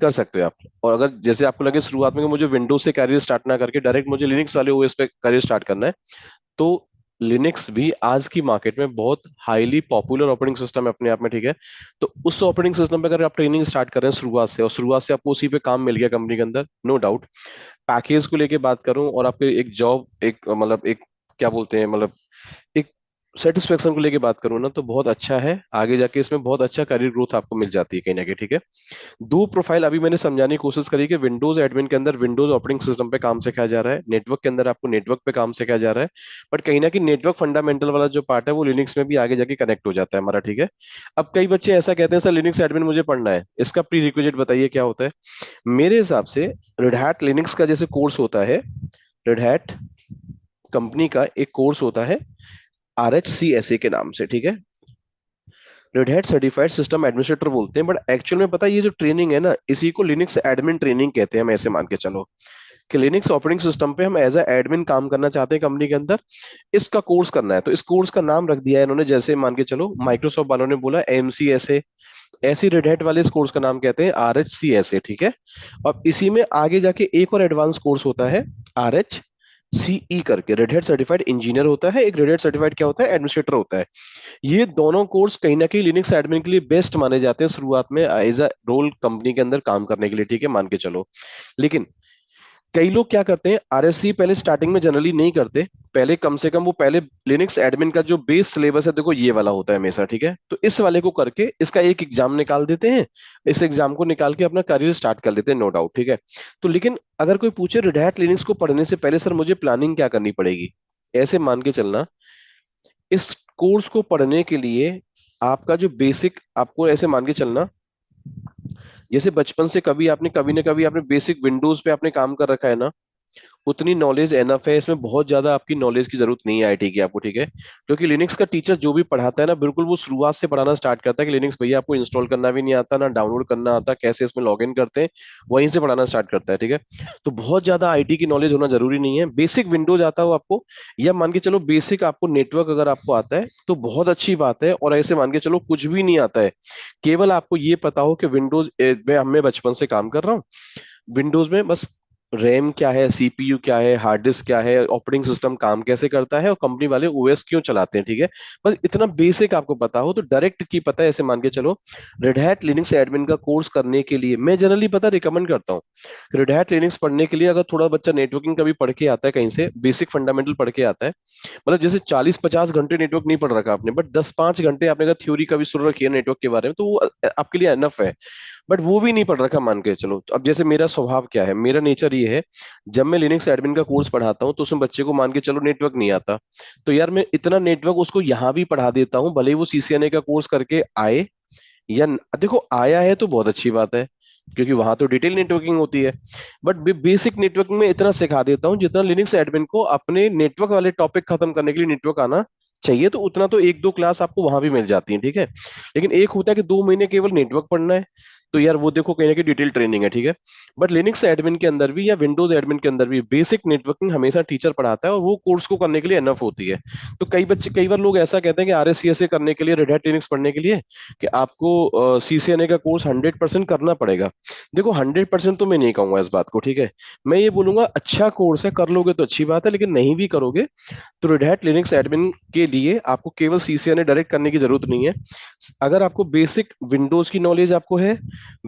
कर सकते हो आप। और अगर जैसे आपको लगे शुरुआत में कि मुझे विंडोज से कैरियर स्टार्ट ना करके डायरेक्ट मुझे लिनक्स वाले ओएस पे कैरियर स्टार्ट करना है, तो लिनक्स भी आज की मार्केट में बहुत हाईली पॉपुलर ऑपरेटिंग सिस्टम है अपने आप में। ठीक है, तो उस ऑपरेटिंग सिस्टम पे अगर आप ट्रेनिंग स्टार्ट कर रहे हैं शुरुआत से, और शुरुआत से आपको उसी पे काम मिल गया कंपनी के अंदर, नो डाउट। पैकेज को लेके बात करूं और आपके एक जॉब, एक मतलब एक क्या बोलते हैं, मतलब एक सेटिस्फेक्शन को लेके बात करूं ना, तो बहुत अच्छा है, आगे जाके इसमें बहुत अच्छा करियर ग्रोथ आपको मिल जाती है कहीं ना कहीं। ठीक है, दो प्रोफाइल अभी मैंने समझाने की कोशिश करी कि विंडोज एडमिन के अंदर विंडोज ऑपरेटिंग सिस्टम पे काम सिखाया जा रहा है, नेटवर्क के अंदर आपको नेटवर्क पे काम सिखाया जा रहा है, बट कहीं ना कहीं नेटवर्क फंडामेंटल वाला जो पार्ट है वो लिनक्स में भी आगे जाके कनेक्ट हो जाता है हमारा। ठीक है, अब कई बच्चे ऐसा कहते हैं सर लिनक्स एडमिन मुझे पढ़ना है, इसका प्री रिक्विजिट बताइए क्या होता है। मेरे हिसाब से रेड हैट लिनक्स का जैसे कोर्स होता है, रेड हैट कंपनी का एक कोर्स होता है RHCSA के नाम से। ठीक है, red hat certified system administrator बोलते हैं, बट एक्चुअल में पता है ये जो ट्रेनिंग है ना, इसी को लिनक्स एडमिन ट्रेनिंग कहते हैं। हम ऐसे मान के चलो कि लिनक्स ऑपरेटिंग सिस्टम पे हम एज अ एडमिन काम करना चाहते हैं कंपनी के अंदर, इसका कोर्स करना है, तो इस कोर्स का नाम रख दिया है इन्होंने, जैसे मान के चलो माइक्रोसॉफ्ट वालों ने बोला MCSA, ऐसी रेड हैट वाले इस कोर्स का नाम कहते हैं RHCSA। ठीक है, अब इसी में आगे जाके एक और एडवांस कोर्स होता है RHCE करके, रेड हैट सर्टिफाइड इंजीनियर होता है, एक रेड हैट सर्टिफाइड क्या होता है, एडमिनिस्ट्रेटर होता है। ये दोनों कोर्स कहीं ना कहीं लिनक्स एडमिन के लिए बेस्ट माने जाते हैं शुरुआत में एज अ रोल कंपनी के अंदर काम करने के लिए। ठीक है, मान के चलो, लेकिन कई लोग क्या करते हैं, RSC पहले स्टार्टिंग में जनरली नहीं करते, पहले कम से कम वो पहले लिनक्स एडमिन का जो बेस सिलेबस है देखो ये वाला होता है हमेशा। ठीक है, तो इस वाले को करके इसका एक एग्जाम निकाल देते हैं, इस एग्जाम को निकाल के अपना करियर स्टार्ट कर लेते हैं, नो डाउट। ठीक है, तो लेकिन अगर कोई पूछे रेड हैट लिनक्स को पढ़ने से पहले सर मुझे प्लानिंग क्या करनी पड़ेगी, ऐसे मान के चलना, इस कोर्स को पढ़ने के लिए आपका जो बेसिक, आपको ऐसे मान के चलना जैसे बचपन से कभी ना कभी आपने बेसिक विंडोज पे आपने काम कर रखा है ना, उतनी नॉलेज एनफ है, इसमें बहुत ज्यादा आपकी नॉलेज की जरूरत नहीं है आईटी की आपको। ठीक है, क्योंकि लिनक्स का टीचर जो भी पढ़ाता है ना, बिल्कुल वो शुरुआत से पढ़ाना स्टार्ट करता है कि लिनक्स भैया आपको इंस्टॉल करना भी नहीं आता ना डाउनलोड करना आता, कैसे इसमें लॉग इन करते हैं, वहीं से पढ़ाना स्टार्ट करता है। ठीक है, तो बहुत ज्यादा आईटी की नॉलेज होना जरूरी नहीं है, बेसिक विंडोज आता हो आपको, या मान के चलो बेसिक आपको नेटवर्क अगर आपको आता है तो बहुत अच्छी बात है, और ऐसे मान के चलो कुछ भी नहीं आता है, केवल आपको ये पता हो कि विंडोज में मैं बचपन से काम कर रहा हूँ, विंडोज में बस रैम क्या है, CPU क्या है, हार्ड डिस्क क्या है, ऑपरेटिंग सिस्टम काम कैसे करता है, और कंपनी वाले OS क्यों चलाते हैं। ठीक है, बस इतना बेसिक आपको पता हो तो डायरेक्ट की पता है, ऐसे मान के चलो रेड हैट लिनक्स एडमिन का कोर्स करने के लिए मैं जनरली पता रिकमेंड करता हूँ। रेड हैट लिनक्स पढ़ने के लिए अगर थोड़ा बच्चा नेटवर्किंग का भी पढ़ के आता है, कहीं से बेसिक फंडामेंटल पढ़ के आता है, मतलब जैसे 40-50 घंटे नेटवर्क नहीं पढ़ रखा आपने, बट 10-5 घंटे आपने अगर थ्योरी का भी सुन रखी है नेटवर्क के बारे में, तो वो आपके लिए एनफ है। बट वो भी नहीं पढ़ रखा मान के चलो, तो अब जैसे मेरा स्वभाव क्या है, मेरा नेचर ये है, जब मैं लिनक्स एडमिन का कोर्स पढ़ाता हूँ तो उसमें बच्चे को मान के चलो नेटवर्क नहीं आता, तो यार मैं इतना नेटवर्क उसको यहाँ भी पढ़ा देता हूँ, भले ही वो CCNA का कोर्स करके आए देखो आया है तो बहुत अच्छी बात है, क्योंकि वहां तो डिटेल नेटवर्किंग होती है, बट बेसिक नेटवर्किंग में इतना सिखा देता हूँ जितना लिनक्स एडमिन को अपने नेटवर्क वाले टॉपिक खत्म करने के लिए नेटवर्क आना चाहिए, तो उतना तो 1-2 क्लास आपको वहां भी मिल जाती है। ठीक है, लेकिन एक होता है कि 2 महीने केवल नेटवर्क पढ़ना है, तो यार वो देखो कहीं ना कहीं डिटेल ट्रेनिंग है, ठीक है। बट लिनक्स एडमिन के अंदर भी या विंडोज एडमिन के अंदर भी बेसिक नेटवर्किंग हमेशा टीचर पढ़ाता है, और वो कोर्स को करने के लिए एनफ होती है। तो कई बच्चे, कई बार लोग ऐसा कहते हैं कि RSCSA करने के लिए, रेड हैट लिनक्स पढ़ने के लिए, कि आपको CCNA का कोर्स 100% करना पड़ेगा। देखो 100% तो मैं नहीं कहूंगा इस बात को, ठीक है। मैं ये बोलूंगा अच्छा कोर्स है, कर लोगे तो अच्छी बात है, लेकिन नहीं भी करोगे तो रेड हैट लिनक्स एडमिन के लिए आपको केवल CCNA डायरेक्ट करने की जरूरत नहीं है। अगर आपको बेसिक विंडोज की नॉलेज आपको है,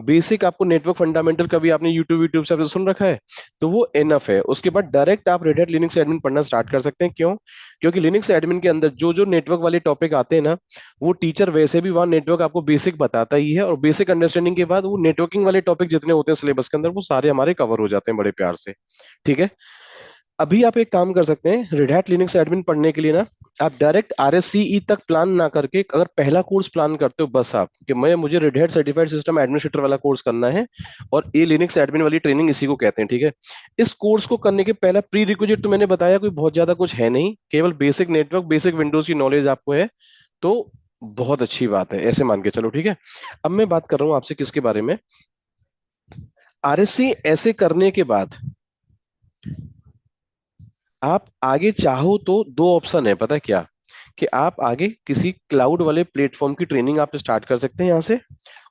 बेसिक आपको नेटवर्क फंडामेंटल कभी आपने यूट्यूब यूट्यूब से आपने सुन रखा है, तो वो एनफ है। उसके बाद डायरेक्ट आप रेड हैट लिनक्स एडमिन पढ़ना स्टार्ट कर सकते हैं। क्यों? क्योंकि लिनक्स एडमिन के अंदर जो जो नेटवर्क वाले टॉपिक आते हैं ना, वो टीचर वैसे भी वहाँ नेटवर्क आपको बेसिक बताता ही है, और बेसिक अंडरस्टैंडिंग के बाद वो नेटवर्किंग वाले टॉपिक जितने होते हैं सिलेबस के अंदर, वो सारे हमारे कवर हो जाते हैं बड़े प्यार से, ठीक है। अभी आप एक काम कर सकते हैं, रेड हैट लिनक्स एडमिन पढ़ने के लिए ना, आप डायरेक्ट RSCE तक प्लान ना करके, अगर पहला कोर्स प्लान करते हो बस आप, कि मैं मुझे red hat certified system administrator वाला कोर्स करना है, और ये लिनक्स एडमिन वाली ट्रेनिंग इसी को कहते हैं, ठीक है। इस कोर्स को करने के पहला प्री रिक्विजिट तो मैंने बताया कोई बहुत ज्यादा कुछ है नहीं, केवल बेसिक नेटवर्क, बेसिक विंडोज की नॉलेज आपको है, तो बहुत अच्छी बात है, ऐसे मान के चलो, ठीक है। अब मैं बात कर रहा हूँ आपसे किसके बारे में, RSC ऐसे करने के बाद आप आगे चाहो तो दो ऑप्शन है, पता है क्या, कि आप आगे किसी क्लाउड वाले प्लेटफॉर्म की ट्रेनिंग आप स्टार्ट कर सकते हैं यहाँ से,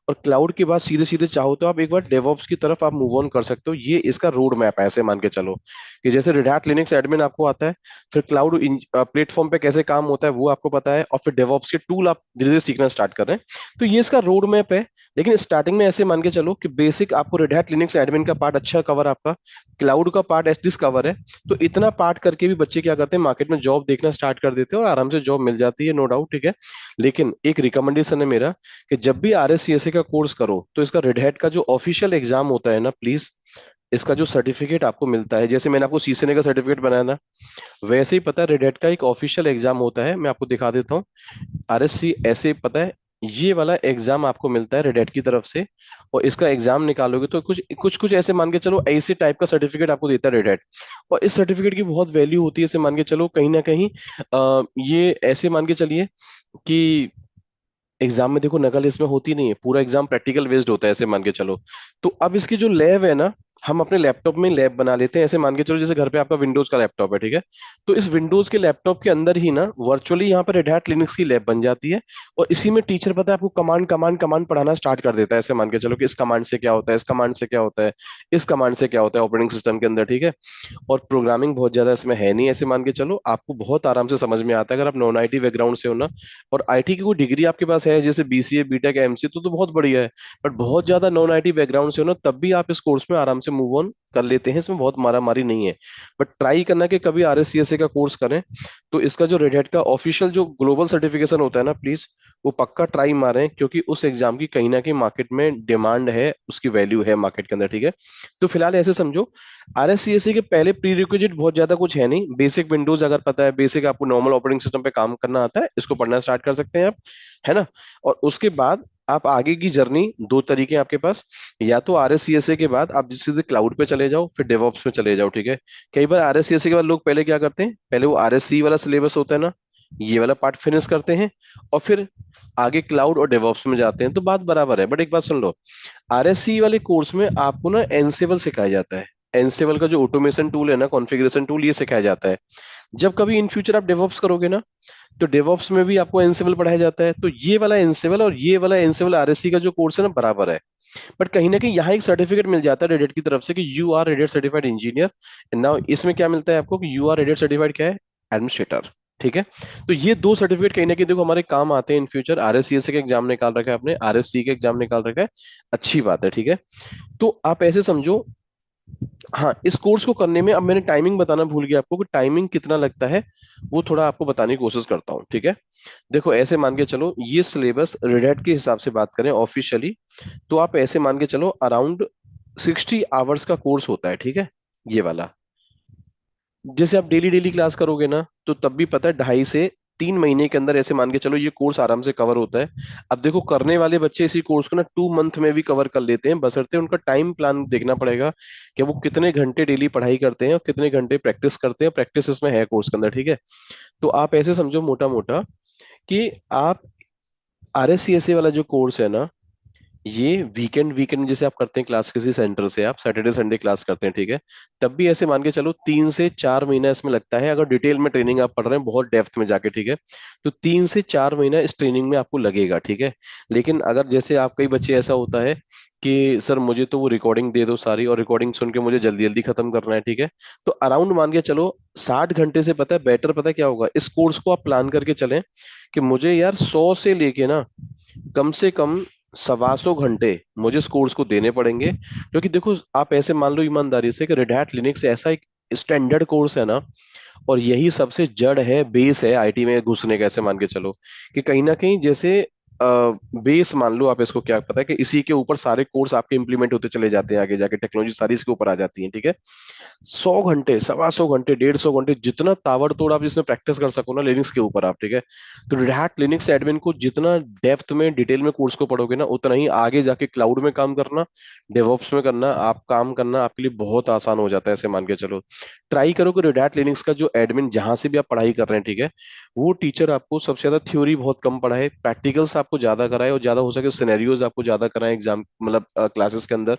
और क्लाउड के बाद सीधे सीधे चाहो तो आप एक बार डेवऑप्स की तरफ आप मूव ऑन कर सकते हो। ये इसका रोड मैप है, ऐसे मान के चलो कि जैसे रेड हैट लिनक्स एडमिन आपको आता है, फिर क्लाउड प्लेटफॉर्म पे कैसे काम होता है वो आपको पता है, और फिर डेवऑप्स के टूल आप धीरे धीरे सीखना स्टार्ट कर रहे हैं, तो ये इसका रोड मैप है। लेकिन स्टार्टिंग में ऐसे मान के चलो कि बेसिक आपको रेड हैट लिनक्स एडमिन का पार्ट अच्छा कवर, आपका क्लाउड का पार्ट एटलीस्ट कवर है। तो इतना पार्ट करके भी बच्चे क्या करते हैं, मार्केट में जॉब देखना स्टार्ट कर देते हैं, और आराम से जॉब मिल जाती है, नो डाउट, ठीक है। लेकिन एक रिकमेंडेशन है मेरा, कि जब भी RSCSA का कोर्स करो तो इसका रेड हैट का जो ऑफिशियल एग्जाम होता है ना, प्लीज इसका जो सर्टिफिकेट आपको मिलता है, जैसे मैंने आपको CCNA का सर्टिफिकेट बनाया ना, वैसे ही पता है रेड हैट का एक ऑफिशियल एग्जाम होता है, मैं आपको दिखा देता हूँ। RSCSA पता है, ये वाला एग्जाम आपको मिलता है रेड हैट की तरफ से, और इसका एग्जाम निकालोगे तो कुछ कुछ कुछ ऐसे मान के चलो, ऐसे टाइप का सर्टिफिकेट आपको देता है रेड हैट। और इस सर्टिफिकेट की बहुत वैल्यू होती है, ऐसे मान के चलो कहीं ना कहीं ये ऐसे मान के चलिए कि एग्जाम में देखो नकल इसमें होती नहीं है, पूरा एग्जाम प्रैक्टिकल बेस्ड होता है, ऐसे मान के चलो। तो अब इसकी जो लैब है ना, हम अपने लैपटॉप में लैब बना लेते हैं, ऐसे मान के चलो जैसे घर पे आपका विंडोज का लैपटॉप है, ठीक है। तो इस विंडोज के लैपटॉप के अंदर ही ना वर्चुअली यहाँ पर रेड हैट लिनक्स की लैब बन जाती है, और इसी में टीचर पता है आपको कमांड कमांड कमांड पढ़ाना स्टार्ट कर देता है, ऐसे मान के चलो कि इस कमांड से क्या होता है, इस कमांड से क्या होता है, इस कमांड से क्या होता है ऑपरेटिंग सिस्टम के अंदर, ठीक है। और प्रोग्रामिंग बहुत ज्यादा इसमें है नहीं, ऐसे मान के चलो आपको बहुत आराम से समझ में आता है, अगर आप नॉन IT बैकग्राउंड से हो ना, और IT की कोई डिग्री आपके पास है जैसे BCA BTech MC, तो बहुत बढ़िया है। बट बहुत ज्यादा नॉन IT बैकग्राउंड से हो ना, तब भी आप इस कोर्स में आराम से मूव ऑन कर लेते हैं, इसमें बहुत मारा मारी नहीं है। बट ट्राई करना कि कभी RSCSA का कोर्स करें, तो इसका जो रेड हैट का ऑफिशियल जो ग्लोबल सर्टिफिकेशन होता है ना, प्लीज वो पक्का ट्राई मारें, क्योंकि उस एग्जाम की कहीं ना कहीं मार्केट में डिमांड है, उसकी वैल्यू है मार्केट के अंदर, ठीक है। तो फिलहाल ऐसे समझो, RSCSA के पहले प्री रिक्विजिट बहुत ज्यादा कुछ है नहीं, बेसिक विंडोज अगर पता है, बेसिक आपको नॉर्मल ऑपरेटिंग सिस्टम पे काम करना आता है, इसको पढ़ना स्टार्ट कर सकते हैं आप, है ना। और उसके बाद आप आगे की जर्नी, दो तरीके हैं आपके पास, या तो RSCSA के बाद आप सीधे क्लाउड पे चले जाओ, फिर डेवऑप्स में चले जाओ, ठीक है। कई बार RSCSA के बाद लोग पहले क्या करते हैं, पहले वो RSC वाला सिलेबस होता है ना, ये वाला पार्ट फिनिश करते हैं, और फिर आगे क्लाउड और डेवऑप्स में जाते हैं, तो बात बराबर है। बट एक बात सुन लो, RSC वाले कोर्स में आपको ना एनसेबल सिखाया जाता है, एनसेबल का जो ऑटोमेशन टूल है ना, कॉन्फ़िगरेशन टूल, ये सिखाया जाता है। जब कभी इन फ्यूचर आप डेवऑप्स करोगे ना, तो डेवऑप्स में भी आपको एनसेबल पढ़ाया जाता है, तो ये वाला एनसेबल और ये वाला एनसेबल RSC का जो कोर्स है ना, बराबर है। बट कहीं ना कहीं यहाँ एक सर्टिफिकेट मिल जाता है रेडेट की तरफ से कि you are Red Hat certified engineer. Now इसमें क्या मिलता है आपको, कि यू आर रेडेट सर्टिफाइड क्या है, एडमिनिस्ट्रेटर, ठीक है। तो ये दो सर्टिफिकेट कहीं ना कहीं देखो हमारे काम आते हैं इन फ्यूचर। RSCSA का एग्जाम निकाल रखा है आपने, RSC का एग्जाम निकाल रखा है, अच्छी बात है, ठीक है। तो आप ऐसे समझो, हाँ, इस कोर्स को करने में, अब मैंने टाइमिंग बताना भूल गया आपको, कि टाइमिंग कितना लगता है, वो थोड़ा आपको बताने की कोशिश करता हूँ, ठीक है। देखो ऐसे मान के चलो, ये सिलेबस रेड हैट के हिसाब से बात करें ऑफिशियली, तो आप ऐसे मान के चलो अराउंड 60 आवर्स का कोर्स होता है, ठीक है, ये वाला। जैसे आप डेली डेली क्लास करोगे ना, तो तब भी पता है 2.5 से 3 महीने के अंदर ऐसे मान के चलो ये कोर्स आराम से कवर होता है। अब देखो करने वाले बच्चे इसी कोर्स को ना 2 मंथ में भी कवर कर लेते हैं, बशर्ते उनका टाइम प्लान देखना पड़ेगा कि वो कितने घंटे डेली पढ़ाई करते हैं और कितने घंटे प्रैक्टिस करते हैं, प्रैक्टिस इसमें है कोर्स के अंदर, ठीक है। तो आप ऐसे समझो मोटा मोटा कि आप RSCSA वाला जो कोर्स है ना, ये वीकेंड वीकेंड जैसे आप करते हैं क्लास किसी सेंटर से, आप सैटरडे संडे क्लास करते हैं, ठीक है, तब भी ऐसे मान के चलो 3 से 4 महीना इसमें लगता है, अगर डिटेल में ट्रेनिंग आप पढ़ रहे हैं बहुत डेप्थ में जाके, ठीक है, तो 3 से 4 महीना इस ट्रेनिंग में आपको लगेगा, ठीक है। लेकिन अगर जैसे आप, कई बच्चे ऐसा होता है कि सर मुझे तो वो रिकॉर्डिंग दे दो सारी, और रिकॉर्डिंग सुन के मुझे जल्दी जल्दी खत्म करना है, ठीक है, तो अराउंड मान के चलो 60 घंटे से, पता है बेटर, पता है क्या होगा, इस कोर्स को आप प्लान करके चलें कि मुझे यार 100 से लेके ना कम से कम 125 घंटे मुझे इस कोर्स को देने पड़ेंगे। क्योंकि देखो आप ऐसे मान लो ईमानदारी से कि रेड हैट लिनक्स ऐसा एक स्टैंडर्ड कोर्स है ना, और यही सबसे जड़ है, बेस है आईटी में घुसने का, ऐसे मान के चलो कि कहीं ना कहीं जैसे बेस मान लो आप इसको, क्या पता है कि इसी के ऊपर सारे कोर्स आपके इंप्लीमेंट होते चले जाते हैं, आगे जाके टेक्नोलॉजी सारी इसके ऊपर आ जाती है, ठीक है। 100 घंटे, 125 घंटे, 150 घंटे, जितना ताबड़तोड़ आप इसमें प्रैक्टिस कर सको ना लिनक्स के ऊपर आप, ठीक है। तो रेड हैट लिनक्स एडमिन को जितना डेप्थ में डिटेल में कोर्स को पढ़ोगे ना, उतना ही आगे जाके क्लाउड में काम करना, डेवऑप्स में करना, आप काम करना आपके लिए बहुत आसान हो जाता है, ऐसे मान के चलो। ट्राई करो कि रेड हैट लिनक्स का जो एडमिन जहां से भी आप पढ़ाई कर रहे हैं, ठीक है, वो टीचर आपको सबसे ज्यादा थ्योरी बहुत कम पढ़ाए, प्रैक्टिकल्स आपको ज्यादा कराए, और ज्यादा हो सके सिनेरियोज आपको ज्यादा कराए एग्जाम मतलब क्लासेस के अंदर।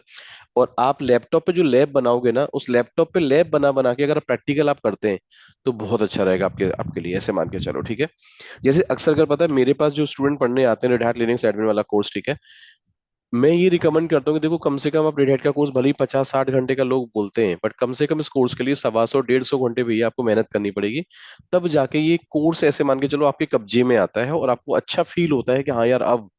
और आप लैपटॉप पे जो लैब बनाओगे ना, उस लैपटॉप पे लैब बना बना के अगर प्रैक्टिकल आप करते हैं तो बहुत अच्छा रहेगा आपके आपके लिए, ऐसे मान के चलो, ठीक है। जैसे अक्सर कर पता है मेरे पास जो स्टूडेंट पढ़ने आते हैं रेड हैट लिनक्स एडमिन वाला कोर्स, ठीक है, मैं ये रिकमेंड करता हूँ कि देखो कम से कम आप रेड हैट का कोर्स भले ही 50-60 घंटे का लोग बोलते हैं, बट कम से कम इस कोर्स के लिए 125-150 घंटे भैया आपको मेहनत करनी पड़ेगी। तब जाके ये कोर्स ऐसे मान के चलो आपके कब्जे में आता है, और आपको अच्छा फील होता है कि हाँ यार अब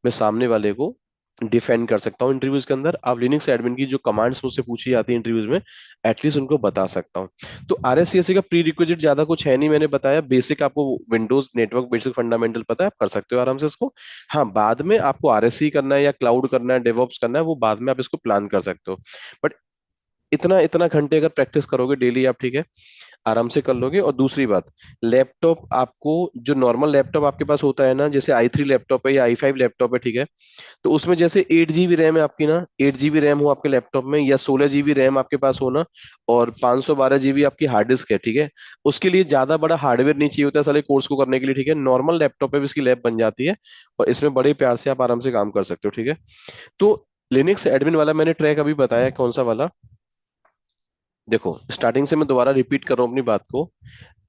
मैं सामने वाले को डिफेंड कर सकता हूँ इंटरव्यूज के अंदर। आप लिनक्स एडमिन की जो कमांड्स मुझसे पूछी जाती है इंटरव्यूज में, एटलीस्ट उनको बता सकता हूँ। तो आरएससीएससी का प्री रिक्विजिट ज्यादा कुछ है नहीं, मैंने बताया बेसिक आपको विंडोज नेटवर्क बेसिक फंडामेंटल पता है, आप कर सकते हो आराम से इसको। हाँ, बाद में आपको आरएससी करना है या क्लाउड करना है, डेवऑप्स करना है, वो बाद में आप इसको प्लान कर सकते हो। बट इतना इतना घंटे अगर प्रैक्टिस करोगे डेली आप, ठीक है, आराम से कर लोगे। और दूसरी बात, लैपटॉप आपको, जो नॉर्मल लैपटॉप आपके पास होता है ना, जैसे i3 लैपटॉप है या i5 लैपटॉप है, ठीक है, तो उसमें जैसे 8 GB रैम है आपकी ना, 8 GB रैम हो आपके लैपटॉप में, या 16 GB रैम आपके पास हो ना, और 512 GB आपकी हार्ड डिस्क है, ठीक है, उसके लिए ज्यादा बड़ा हार्डवेयर नहीं चाहिए होता है साले कोर्स को करने के लिए, ठीक है, नॉर्मल लैपटॉप पे भी इसकी लैब बन जाती है, और इसमें बड़े प्यार से आप आराम से काम कर सकते हो, ठीक है। तो लिनक्स एडमिन वाला मैंने ट्रैक अभी बताया, कौन सा वाला, देखो स्टार्टिंग से मैं दोबारा रिपीट कर रहा हूँ अपनी बात को।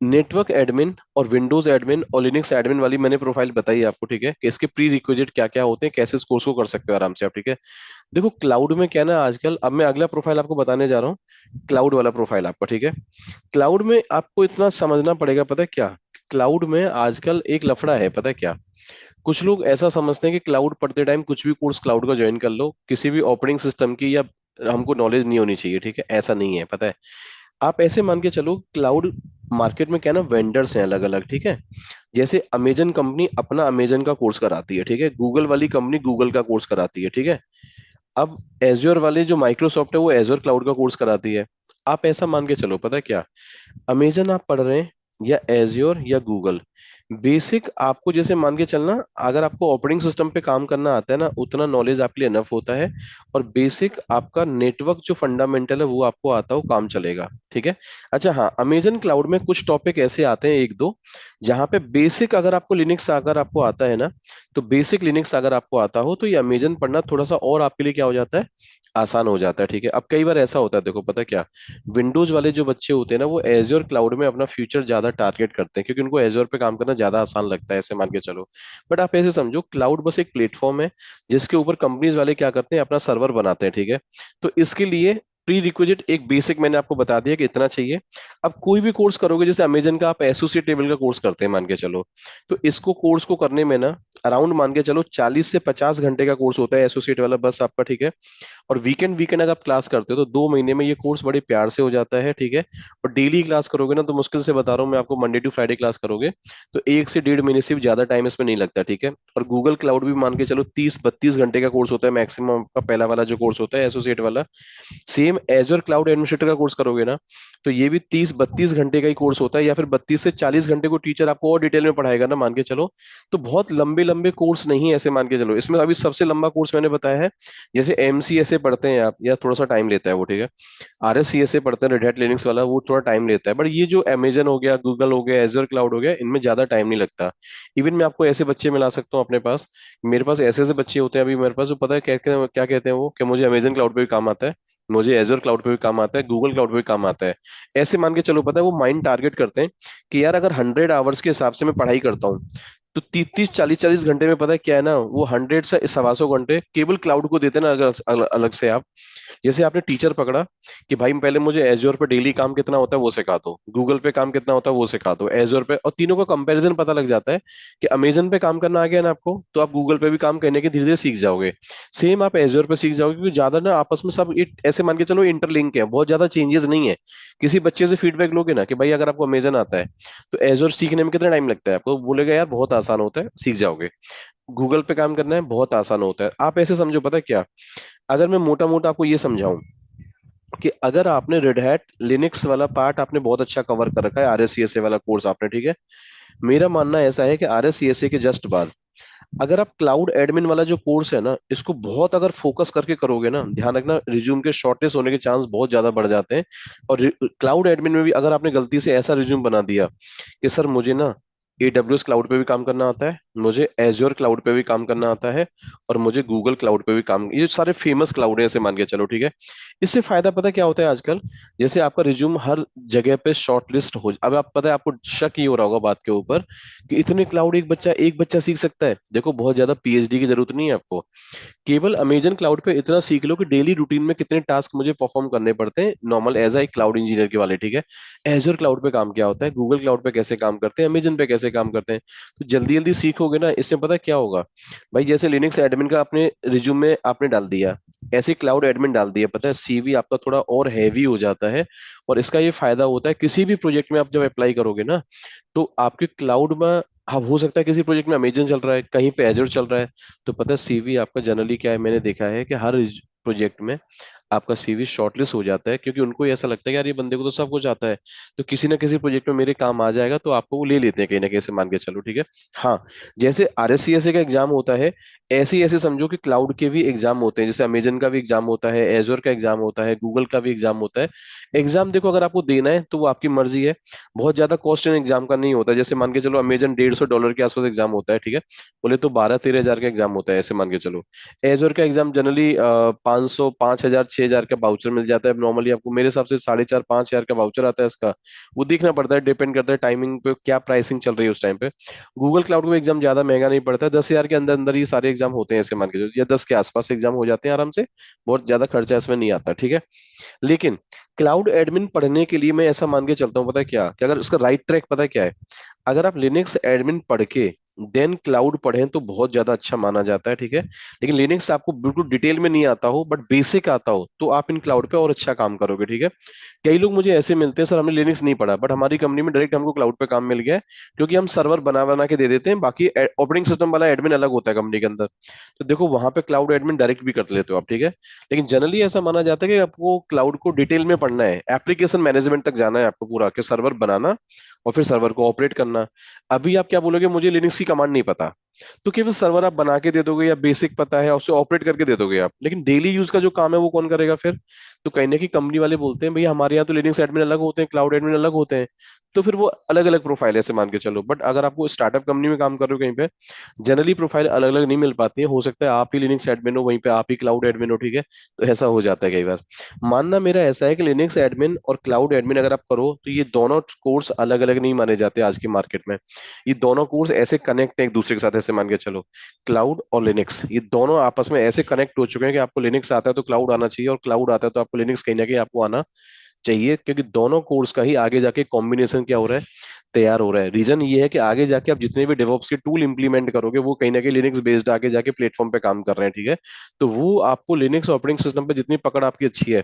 नेटवर्क एडमिन और विंडोज एडमिन और लिनक्स एडमिन वाली मैंने प्रोफाइल बताई आपको, ठीक है, कि इसके प्री रिक्विजिट क्या क्या होते हैं, कैसे इस कोर्स को कर सकते हो आराम से आप, ठीक है। देखो क्लाउड में क्या है ना आजकल, अब मैं अगला प्रोफाइल आपको बताने जा रहा हूँ, क्लाउड वाला प्रोफाइल आपका, ठीक है। क्लाउड में आपको इतना समझना पड़ेगा, पता है क्या, क्लाउड में आजकल एक लफड़ा है, पता है क्या, कुछ लोग ऐसा समझते हैं कि क्लाउड पढ़ते टाइम कुछ भी कोर्स क्लाउड का ज्वाइन कर लो, किसी भी ऑपरेटिंग सिस्टम की, या हमको नॉलेज नहीं होनी चाहिए, ठीक है, ऐसा नहीं है, पता है। आप ऐसे मान के चलो, क्लाउड मार्केट में क्या है ना, वेंडर्स हैं अलग अलग, ठीक है। जैसे अमेजन कंपनी अपना अमेजन का कोर्स कराती है, ठीक है, गूगल वाली कंपनी गूगल का कोर्स कराती है, ठीक है। अब एज्योर वाले जो माइक्रोसॉफ्ट है वो एज्योर क्लाउड का कोर्स कराती है। आप ऐसा मान के चलो, पता है क्या, अमेजन आप पढ़ रहे हैं या एज्योर या गूगल, बेसिक आपको जैसे मान के चलना, अगर आपको ऑपरेटिंग सिस्टम पे काम करना आता है ना, उतना नॉलेज आपके लिए इनफ होता है। और बेसिक आपका नेटवर्क जो फंडामेंटल है वो आपको आता हो, काम चलेगा, ठीक है। अच्छा हाँ, अमेजन क्लाउड में कुछ टॉपिक ऐसे आते हैं एक दो, जहां पे बेसिक अगर आपको लिनक्स अगर आपको आता है ना, तो बेसिक लिनक्स अगर आपको आता हो तो ये अमेजन पढ़ना थोड़ा सा और आपके लिए क्या हो जाता है, आसान हो जाता है, ठीक है। अब कई बार ऐसा होता है, देखो पता है क्या, विंडोज वाले जो बच्चे होते हैं ना, वो एज्योर क्लाउड में अपना फ्यूचर ज्यादा टारगेट करते हैं, क्योंकि उनको एज्योर पे काम करना ज्यादा आसान लगता है, ऐसे मान के चलो। बट आप ऐसे समझो, क्लाउड बस एक प्लेटफॉर्म है जिसके ऊपर कंपनीज वाले क्या करते हैं, अपना सर्वर बनाते हैं, ठीक है। तो इसके लिए प्री रिक्विजिट एक बेसिक मैंने आपको बता दिया कि इतना चाहिए। अब कोई भी कोर्स करोगे, जैसे अमेजन का आप एसोसिएट लेवल का कोर्स करते हैं मान के चलो, तो इसको कोर्स को करने में ना अराउंड मान के चलो 40 से 50 घंटे का कोर्स होता है एसोसिएट वाला बस आपका, ठीक है। और वीकेंड वीकेंड अगर आप क्लास करते हो तो 2 महीने में ये कोर्स बड़े प्यार से हो जाता है, ठीक है। और डेली क्लास करोगे ना, तो मुश्किल से बता रहा हूँ मैं आपको, मंडे टू फ्राइडे क्लास करोगे तो 1 से 1.5 महीने से भी ज्यादा टाइम इसमें नहीं लगता, ठीक है। और गूगल क्लाउड भी मान के चलो 30-32 घंटे का कोर्स होता है मैक्सिमम, आपका पहला वाला जो कोर्स होता है एसोसिएट वाला। Same same Azure cloud administrator का कोर्स करोगे ना, तो ये भी 30-32 घंटे का ही कोर्स होता है, या फिर 32 से 40 घंटे को टीचर आपको और डिटेल में पढ़ाएगा ना, मान के चलो। तो बहुत लंबे लंबे कोर्स नहीं है ऐसे, मान के चलो। इसमें अभी सबसे लंबा कोर्स मैंने बताया है, जैसे एमसीएसए पढ़ते हैं आप, या थोड़ा सा टाइम लेता है वो, ठीक है। आरएससीएसए पढ़ते हैं, रेड हैट लिनक्स वाला, वो थोड़ा टाइम लेता है। बट ये जो अमेजन हो गया, गूगल हो गया, एजर क्लाउड हो गया, इनमें ज्यादा टाइम नहीं लगता। इवन मैं आपको ऐसे बच्चे मिला सकता हूँ अपने पास। मेरे पास ऐसे ऐसे बच्चे होते हैं अभी मेरे पास, जो पता है क्या क्या कहते हैं वो, कि मुझे अमेजन क्लाउड पे भी काम आता है, मुझे एजर क्लाउड पे भी काम आता है, गूगल क्लाउड पे भी काम आता है। ऐसे मान के चलो, पता है वो माइंड टारगेट करते हैं कि यार अगर 100 आवर्स के हिसाब से मैं पढ़ाई करता हूँ, तो 30-30 40-40 घंटे में, पता है क्या है ना, वो 100 से 125 घंटे केवल क्लाउड को देते हैं ना, अगर अलग से आप। जैसे आपने टीचर पकड़ा कि भाई पहले मुझे एज्योर पे डेली काम कितना होता है वो सिखा दो, गूगल पे काम कितना होता है वो सिखा दो, एज्योर पे, और तीनों का कंपैरिजन पता लग जाता है कि अमेजन पे काम करना आ गया ना आपको, तो आप गूगल पे भी काम करने के धीरे धीरे सीख जाओगे। सेम आप एज्योर पे सीख जाओगे, क्योंकि ज्यादा ना आपस में सब ऐसे मान के चलो इंटरलिंक है, बहुत ज्यादा चेंजेस नहीं है। किसी बच्चे से फीडबैक लोगे ना कि भाई अगर आपको अमेजन आता है, तो एज्योर सीखने में कितना टाइम लगता है, आपको बोलेगा यार बहुत आसान होता है, सीख जाओगे। गूगल पे काम करना है, बहुत आसान होता है। आप ऐसे समझो, पता है क्या, अगर मैं मोटा मोटा आपको ये समझाऊं कि अगर आपने रेड हैट लिनक्स वाला पार्ट आपने बहुत अच्छा कवर कर रखा है, आरएससीएसए वाला कोर्स आपने, ठीक है। मेरा मानना ऐसा है कि आरएससीएसए के जस्ट बाद अगर आप क्लाउड एडमिन वाला जो कोर्स है ना, इसको बहुत अगर फोकस करके करोगे ना, ध्यान रखना रिज्यूम के शॉर्टलिस्ट होने के चांस बहुत ज्यादा बढ़ जाते हैं। और क्लाउड एडमिन में भी अगर आपने गलती से ऐसा रिज्यूम बना दिया कि सर मुझे ना AWS क्लाउड पे भी काम करना आता है, मुझे एज्योर क्लाउड पे भी काम करना आता है, और मुझे गूगल क्लाउड पे भी काम, ये सारे फेमस क्लाउड है ऐसे मान के चलो, ठीक है। इससे फायदा पता क्या होता है आजकल, जैसे आपका रिज्यूम हर जगह पे शॉर्टलिस्ट हो, अब आप पता है आपको शक ही हो रहा होगा बात के ऊपर कि इतने क्लाउड एक बच्चा सीख सकता है। देखो बहुत ज्यादा पीएचडी की जरूरत नहीं है आपको, केवल अमेजन क्लाउड पे इतना सीख लो कि डेली रूटीन में कितने टास्क मुझे परफॉर्म करने पड़ते हैं normal as a cloud engineer के वाले, ठीक है। एजर क्लाउड पे काम क्या होता है, गूगल क्लाउड पे कैसे काम करते हैं, अमेजन पे कैसे काम करते हैं, तो जल्दी जल्दी सीखोगे ना, इससे पता है क्या होगा। भाई जैसे लिनक्स एडमिन का आपने रिज्यूम में आपने डाल दिया, ऐसे क्लाउड एडमिन डाल दिया, पता है सीवी आपका थोड़ा और हैवी हो जाता है। और इसका ये फायदा होता है, किसी भी प्रोजेक्ट में आप जब अप्लाई करोगे ना, तो आपके क्लाउड में, हाँ हो सकता है किसी प्रोजेक्ट में अमेजन चल रहा है, कहीं पे एजर चल रहा है, तो पता है सीवी आपका जनरली क्या है, मैंने देखा है कि हर प्रोजेक्ट में आपका सीवी शॉर्टलिस्ट हो जाता है, क्योंकि उनको ऐसा लगता है कि यार ये बंदे को तो सब कुछ आता है, तो किसी ना किसी प्रोजेक्ट में मेरे काम आ जाएगा, तो आपको वो ले लेते हैं कहीं ना कहीं से, मान के चलो, ठीक है। हाँ, जैसे आरएससीएसए का एग्जाम होता है, ऐसे ही ऐसे समझो कि क्लाउड के भी एग्जाम होते हैं, जैसे अमेजन का भी एग्जाम होता है, एजोर का एग्जाम होता है, गूगल का भी एग्जाम होता है। एग्जाम देखो अगर आपको देना है तो वो आपकी मर्जी है, बहुत ज्यादा कॉस्ट इन एग्जाम का नहीं होता। जैसे मान के चलो अमेजन $150 के आसपास एग्जाम होता है, ठीक है। बोले तो 12-13 हजार का एग्जाम होता है, ऐसे मान के चलो। एजोर का एग्जाम जनरली 500, 5,000, 6,000 का वाउचर मिल जाता है नॉर्मली आपको, मेरे हिसाब से 4,500, 5,000 का वाउचर आता है इसका। वो देखना पड़ता है, डिपेंड करता है टाइमिंग पे, क्या प्राइसिंग चल रही है उस टाइम पे। गूगल क्लाउड में एग्जाम ज्यादा महंगा नहीं पड़ता है, 10,000 के अंदर अंदर ही सारे एग्जाम होते हैं, ऐसे मान के चलो, या 10 के आसपास एग्जाम हो जाते हैं आराम से। बहुत ज्यादा खर्चा इसमें नहीं आता, ठीक है। लेकिन क्लाउड एडमिन पढ़ने के लिए मैं ऐसा मान के चलता हूँ, पता है क्या, कि अगर उसका राइट ट्रैक पता है क्या है, अगर आप लिनक्स एडमिन पढ़ के देन क्लाउड पढ़ें तो बहुत ज्यादा अच्छा माना जाता है, ठीक है। लेकिन लिनक्स आपको बिल्कुल डिटेल में नहीं आता हो, बट बेसिक आता हो, तो आप इन क्लाउड पे और अच्छा काम करोगे, ठीक है। कई लोग मुझे ऐसे मिलते हैं, सर हमने लिनक्स नहीं पढ़ा, बट हमारी कंपनी में डायरेक्ट हमको क्लाउड पे काम मिल गया है, क्योंकि हम सर्वर बना बना के दे देते हैं, बाकी ऑपरेटिंग सिस्टम वाला एडमिन अलग होता है कंपनी के अंदर। तो देखो वहां पे क्लाउड एडमिन डायरेक्ट भी कर लेते हो आप, ठीक है। लेकिन जनरली ऐसा माना जाता है कि आपको क्लाउड को डिटेल में पढ़ना है, एप्लीकेशन मैनेजमेंट तक जाना है आपको, पूरा के सर्वर बनाना और फिर सर्वर को ऑपरेट करना। अभी आप क्या बोलोगे, मुझे लिनक्स की कमांड नहीं पता, तो केवल सर्वर आप बना के दे दोगे, या बेसिक पता है उसे ऑपरेट करके दे दोगे आप, लेकिन डेली यूज का जो काम है वो कौन करेगा फिर। तो कहीं ना कहीं कंपनी वाले बोलते हैं भैया हमारे यहाँ तो लिनक्स एडमिन अलग होते हैं, क्लाउड एडमिन अलग होते हैं। तो फिर वो अलग अलग प्रोफाइल ऐसे मान के चलो। बट अगर आपको स्टार्टअप कंपनी में काम कर रहे हो कहीं पे, जनरली प्रोफाइल अलग अलग नहीं मिल पाती है, हो सकता है आप ही लिनक्स एडमिन हो, वहीं पे आप ही क्लाउड एडमिन हो, ठीक है। तो ऐसा हो जाता है कई बार। मानना मेरा ऐसा है कि लिनक्स एडमिन और क्लाउड एडमिन अगर आप करो, तो ये दोनों कोर्स अलग अलग नहीं माने जाते आज की मार्केट में। ये दोनों कोर्स ऐसे कनेक्ट है एक दूसरे के साथ, ऐसे मान के चलो, क्लाउड और लिनक्स ये दोनों आपस में ऐसे कनेक्ट हो चुके हैं कि आपको लिनक्स आता है तो क्लाउड आना चाहिए, और क्लाउड आता है तो आपको लिनक्स कहीं ना कहीं आपको आना चाहिए, क्योंकि दोनों कोर्स का ही आगे जाके कॉम्बिनेशन क्या हो रहा है, तैयार हो रहा है। रीजन ये है कि आगे जाके आप जितने भी डेवऑप्स के टूल इंप्लीमेंट करोगे, वो कहीं ना कहीं लिनक्स बेस्ड आगे जाके प्लेटफॉर्म पे काम कर रहे हैं, ठीक है। तो वो आपको लिनक्स ऑपरेटिंग सिस्टम पे जितनी पकड़ आपकी अच्छी है,